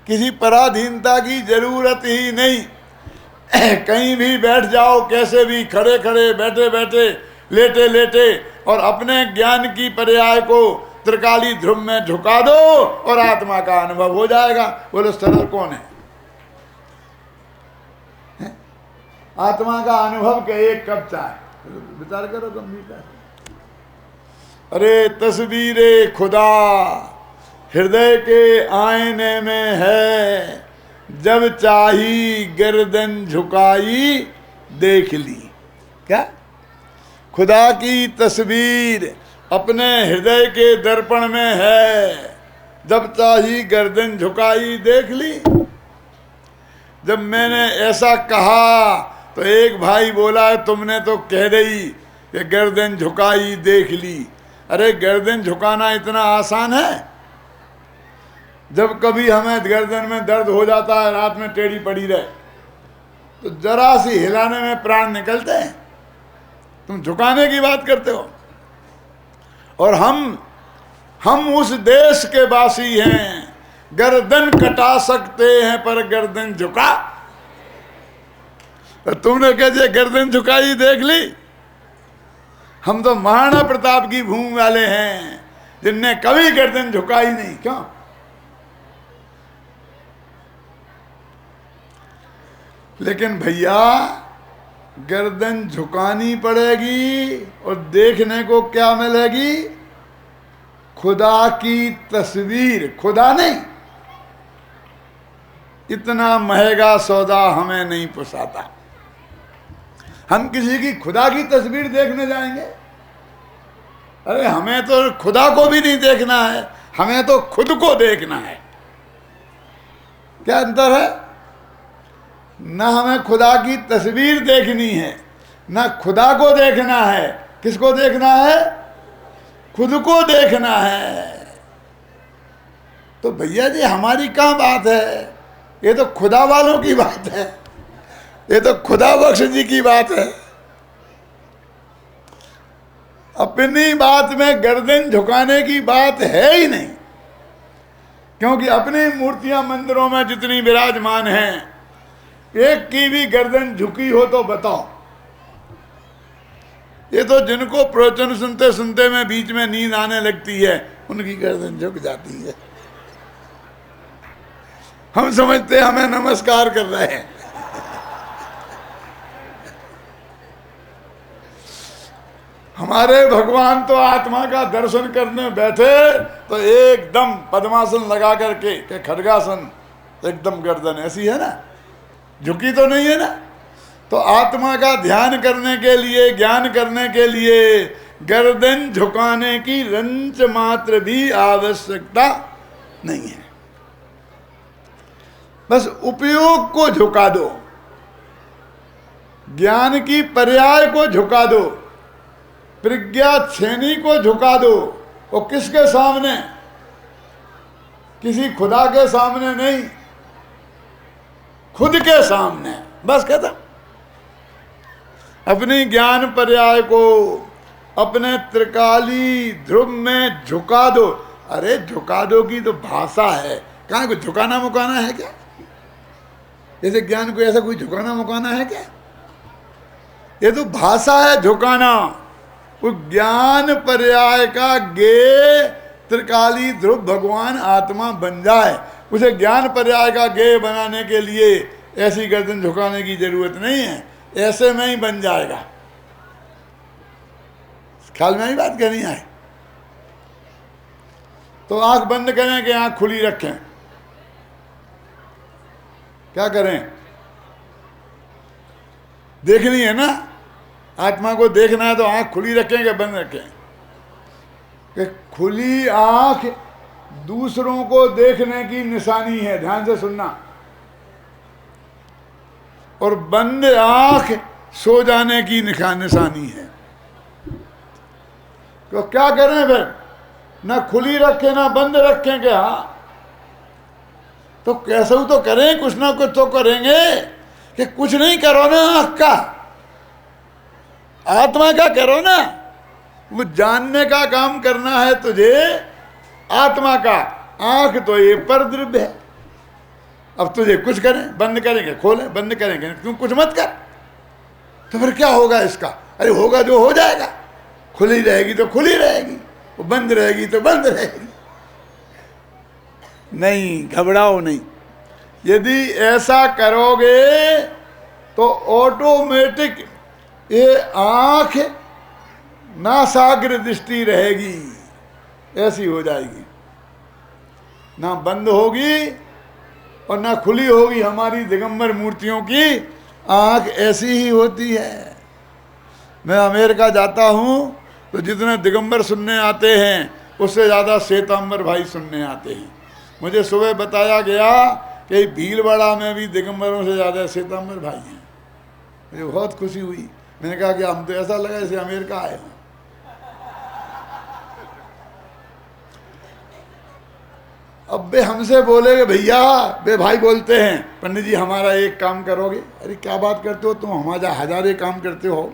किसी पराधीनता की जरूरत ही नहीं। कहीं भी बैठ जाओ, कैसे भी, खड़े खड़े, बैठे बैठे, लेटे लेटे, और अपने ज्ञान की पर्याय को त्रिकाली ध्रुव में झुका दो और आत्मा का अनुभव हो जाएगा। बोलो सरल कौन है? आत्मा का अनुभव के एक कप चाय। विचार करो गंभीरता। अरे तस्वीरे खुदा हृदय के आईने में है, जब चाही गर्दन झुकाई देख ली। क्या? खुदा की तस्वीर अपने हृदय के दर्पण में है, जब चाही गर्दन झुकाई देख ली। जब मैंने ऐसा कहा तो एक भाई बोला तुमने तो कह रही कि गर्दन झुकाई देख ली। अरे गर्दन झुकाना इतना आसान है? जब कभी हमें गर्दन में दर्द हो जाता है, रात में टेढ़ी पड़ी रहे, तो जरा सी हिलाने में प्राण निकलते हैं। तुम झुकाने की बात करते हो। और हम उस देश के वासी हैं, गर्दन कटा सकते हैं पर गर्दन झुका। तो तुमने कैसे गर्दन झुकाई देख ली? हम तो महाराणा प्रताप की भूमि वाले हैं, जिनने कभी गर्दन झुकाई नहीं। क्यों? लेकिन भैया गर्दन झुकानी पड़ेगी और देखने को क्या मिलेगी? खुदा की तस्वीर। खुदा नहीं, इतना महंगा सौदा हमें नहीं पोसाता। हम किसी की खुदा की तस्वीर देखने जाएंगे? अरे हमें तो खुदा को भी नहीं देखना है, हमें तो खुद को देखना है। क्या अंतर है? न हमें खुदा की तस्वीर देखनी है, न खुदा को देखना है। किसको देखना है? खुद को देखना है। तो भैया जी हमारी कहाँ बात है? ये तो खुदा वालों की बात है, ये तो खुदा बख्श जी की बात है। अपनी बात में गर्दन झुकाने की बात है ही नहीं, क्योंकि अपनी मूर्तियां मंदिरों में जितनी विराजमान हैं, एक की भी गर्दन झुकी हो तो बताओ। ये तो जिनको प्रवचन सुनते सुनते में बीच में नींद आने लगती है, उनकी गर्दन झुक जाती है। हम समझते हमें नमस्कार कर रहे हैं। हमारे भगवान तो आत्मा का दर्शन करने बैठे तो एकदम पद्मासन लगा करके, खड्गासन, एकदम गर्दन ऐसी है ना, झुकी तो नहीं है ना। तो आत्मा का ध्यान करने के लिए, ज्ञान करने के लिए गर्दन झुकाने की रंच मात्र भी आवश्यकता नहीं है। बस उपयोग को झुका दो, ज्ञान की पर्याय को झुका दो, प्रज्ञा छेनी को झुका दो। और किसके सामने? किसी खुदा के सामने नहीं, खुद के सामने। बस कहता, अपनी ज्ञान पर्याय को अपने त्रिकाली ध्रुव में झुका दो। अरे झुका दो की तो भाषा है, कहाँ को झुकाना मुकाना है क्या? जैसे ज्ञान को ऐसा कोई झुकाना मुकाना है क्या? ये तो भाषा है झुकाना। उस ज्ञान पर्याय का गे त्रिकाली ध्रुव भगवान आत्मा बन जाए, उसे ज्ञान पर्याय का गे बनाने के लिए ऐसी गर्दन झुकाने की जरूरत नहीं है, ऐसे में ही बन जाएगा। ख्याल में ही बात कहनी है। तो आंख बंद करें कि आंख खुली रखें? क्या करें? देखनी है ना, आत्मा को देखना है तो आंख खुली रखें कि बंद रखें? कि खुली आंख दूसरों को देखने की निशानी है, ध्यान से सुनना। और बंद आंख सो जाने की निशानी है। तो क्या करें फिर? ना खुली रखें ना बंद रखें क्या? तो कैसे तो करें, कुछ ना कुछ तो करेंगे। कि कुछ नहीं करो ना, आंख का, आत्मा का करो ना। वो जानने का काम करना है तुझे, आत्मा का। आंख तो ये परद्रव्य है। अब तुझे कुछ करें, बंद करेंगे, खोलें, बंद करेंगे, तुम कुछ मत कर। तो फिर क्या होगा इसका? अरे होगा जो हो जाएगा। खुली रहेगी तो खुली रहेगी, वो बंद रहेगी तो बंद रहेगी। नहीं, घबराओ नहीं। यदि ऐसा करोगे तो ऑटोमेटिक ये आंख नासाग्र दृष्टि रहेगी, ऐसी हो जाएगी। ना बंद होगी और ना खुली होगी। हमारी दिगंबर मूर्तियों की आंख ऐसी ही होती है। मैं अमेरिका जाता हूँ तो जितने दिगंबर सुनने आते हैं उससे ज़्यादा श्वेतांबर भाई सुनने आते हैं। मुझे सुबह बताया गया कि भीलवाड़ा में भी दिगंबरों से ज़्यादा श्वेतांबर भाई हैं। मुझे बहुत खुशी हुई। मैंने कहा कि हम तो ऐसा लगा जैसे अमेरिका आए हैं। अब वे हमसे बोले भैया, वे भाई बोलते हैं पंडित जी हमारा एक काम करोगे। अरे क्या बात करते हो तुम, हमारा हजारे काम करते हो,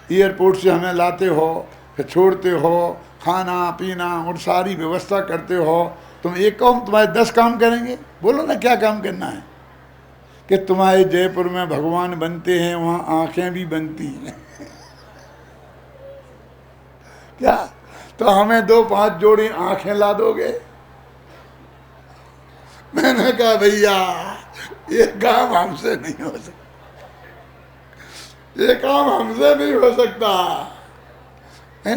एयरपोर्ट से हमें लाते हो, फिर छोड़ते हो, खाना पीना और सारी व्यवस्था करते हो, तुम एक काम तुम्हारे 10 काम करेंगे। बोलो ना क्या काम करना है। कि तुम्हारे जयपुर में भगवान बनते हैं, वहाँ आंखें भी बनती हैं। क्या तो हमें 2-5 जोड़ी आंखें ला दोगे। मैंने कहा भैया ये काम हमसे नहीं हो सकता, ये काम हमसे नहीं हो सकता है?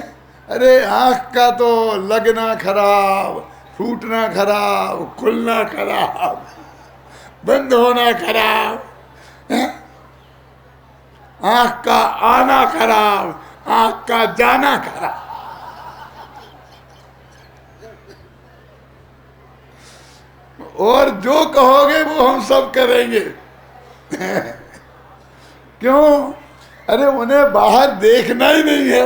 अरे आंख का तो लगना खराब, फूटना खराब, खुलना खराब, बंद होना खराब है? आंख का आना खराब, आंख का जाना खराब। और जो कहोगे वो हम सब करेंगे। क्यों? अरे उन्हें बाहर देखना ही नहीं है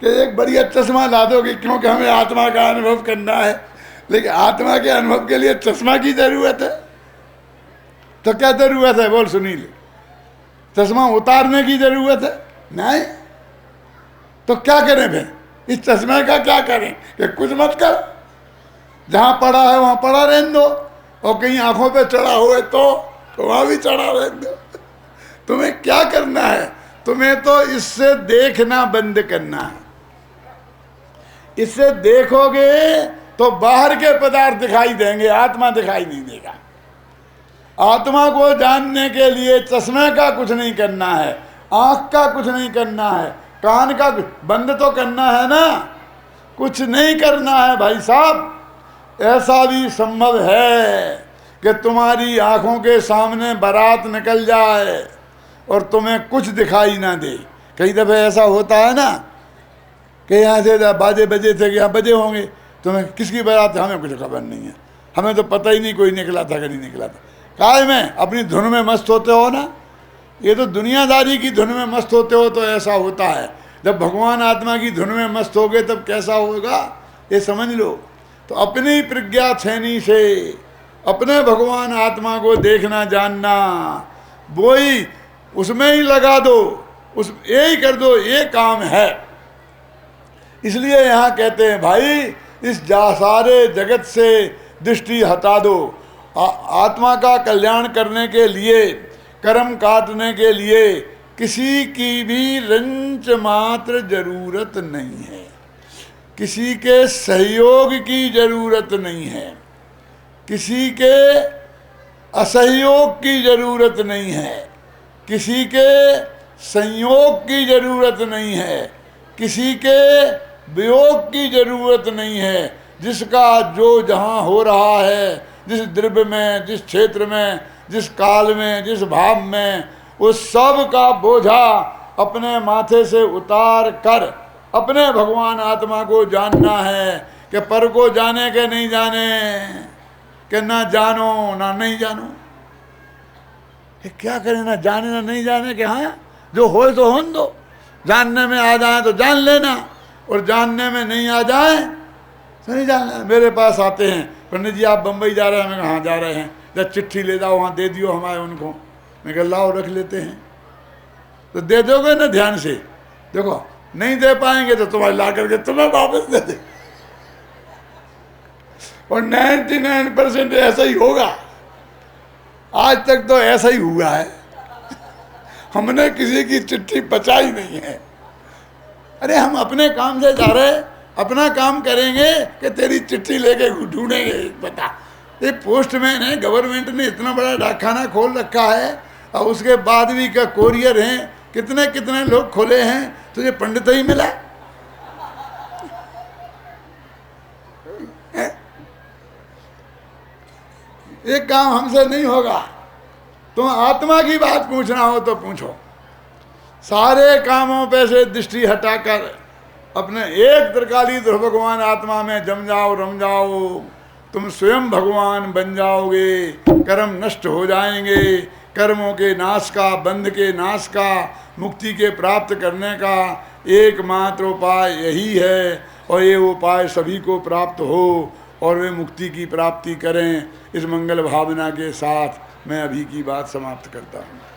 कि एक बढ़िया चश्मा ला दोगे, क्योंकि हमें आत्मा का अनुभव करना है। लेकिन आत्मा के अनुभव के लिए चश्मा की जरूरत है। तो क्या जरूरत है बोल सुनील? चश्मा उतारने की जरूरत है? नहीं। तो क्या करें फिर? इस चश्मे का क्या करें कि कुछ मत कर, जहां पड़ा है वहां पड़ा रहने दो, और कहीं आंखों पे चढ़ा हुआ तो वहां भी चढ़ा रहने दो। तुम्हें क्या करना है? तुम्हें तो इससे देखना बंद करना है। इससे देखोगे तो बाहर के पदार्थ दिखाई देंगे, आत्मा दिखाई नहीं देगा। आत्मा को जानने के लिए चश्मे का कुछ नहीं करना है, आंख का कुछ नहीं करना है, कान का बंद तो करना है ना, कुछ नहीं करना है भाई साहब। ऐसा भी संभव है कि तुम्हारी आंखों के सामने बारात निकल जाए और तुम्हें कुछ दिखाई ना दे। कई दफे ऐसा होता है ना कि यहाँ से बाजे बजे थे कि यहाँ बजे होंगे, तुम्हें किसकी बारात है हमें कुछ खबर नहीं है, हमें तो पता ही नहीं कोई निकला था कि नहीं निकला था। काय में अपनी धुन में मस्त होते हो ना। ये तो दुनियादारी की धुन में मस्त होते हो तो ऐसा होता है। जब भगवान आत्मा की धुन में मस्त हो गए तब कैसा होगा ये समझ लो। तो अपनी प्रज्ञा छेनी से अपने भगवान आत्मा को देखना जानना, वो ही उसमें ही लगा दो, उस यही कर दो, ये काम है। इसलिए यहाँ कहते हैं भाई इस सारे जगत से दृष्टि हटा दो। आत्मा का कल्याण करने के लिए, कर्म काटने के लिए किसी की भी रंच मात्र जरूरत नहीं है, किसी के सहयोग की जरूरत नहीं है, किसी के असहयोग की जरूरत नहीं है, किसी के संयोग की जरूरत नहीं है, किसी के वियोग की जरूरत नहीं है। जिसका जो जहाँ हो रहा है, जिस द्रव्य में, जिस क्षेत्र में, जिस काल में, जिस भाव में, उस सब का बोझा अपने माथे से उतार कर अपने भगवान आत्मा को जानना है। कि पर को जाने के नहीं जाने, कि ना जानो ना नहीं जानो। ये क्या करें, ना जाने ना नहीं जाने के। हाँ जो हो तो होने दो, जानने में आ जाए तो जान लेना, और जानने में नहीं आ जाए तो नहीं जानना। मेरे पास आते हैं, पंडित जी आप बम्बई जा रहे हैं? मैं कहाँ जा रहे हैं? जब चिट्ठी ले जाओ वहाँ दे दियो हमारे उनको। मैं कहा लाओ रख लेते हैं। तो दे दोगे ना ध्यान से, देखो नहीं दे पाएंगे तो तुम्हारे ला करके तुम्हें वापस दे दे। और 99% ऐसा ही होगा। आज तक तो ऐसा ही हुआ है। हमने किसी की चिट्ठी बचाई नहीं है। अरे हम अपने काम से जा रहे, अपना काम करेंगे कि तेरी चिट्ठी लेके ढूंढेंगे। पता ये पोस्टमैन है, गवर्नमेंट ने इतना बड़ा डाकखाना खोल रखा है, और उसके बाद भी क्या कोरियर हैं, कितने कितने लोग खोले हैं, तुझे पंडित ही मिला? ये काम हमसे नहीं होगा। तुम आत्मा की बात पूछना हो तो पूछो। सारे कामों पे से दृष्टि हटाकर अपने एक त्रिकाली ध्रुव भगवान आत्मा में जम जाओ, रम जाओ। तुम स्वयं भगवान बन जाओगे, कर्म नष्ट हो जाएंगे, कर्मों के नाश का, बंध के नाश का, मुक्ति के प्राप्त करने का एकमात्र उपाय यही है, और ये उपाय सभी को प्राप्त हो और वे मुक्ति की प्राप्ति करें। इस मंगल भावना के साथ मैं अभी की बात समाप्त करता हूँ।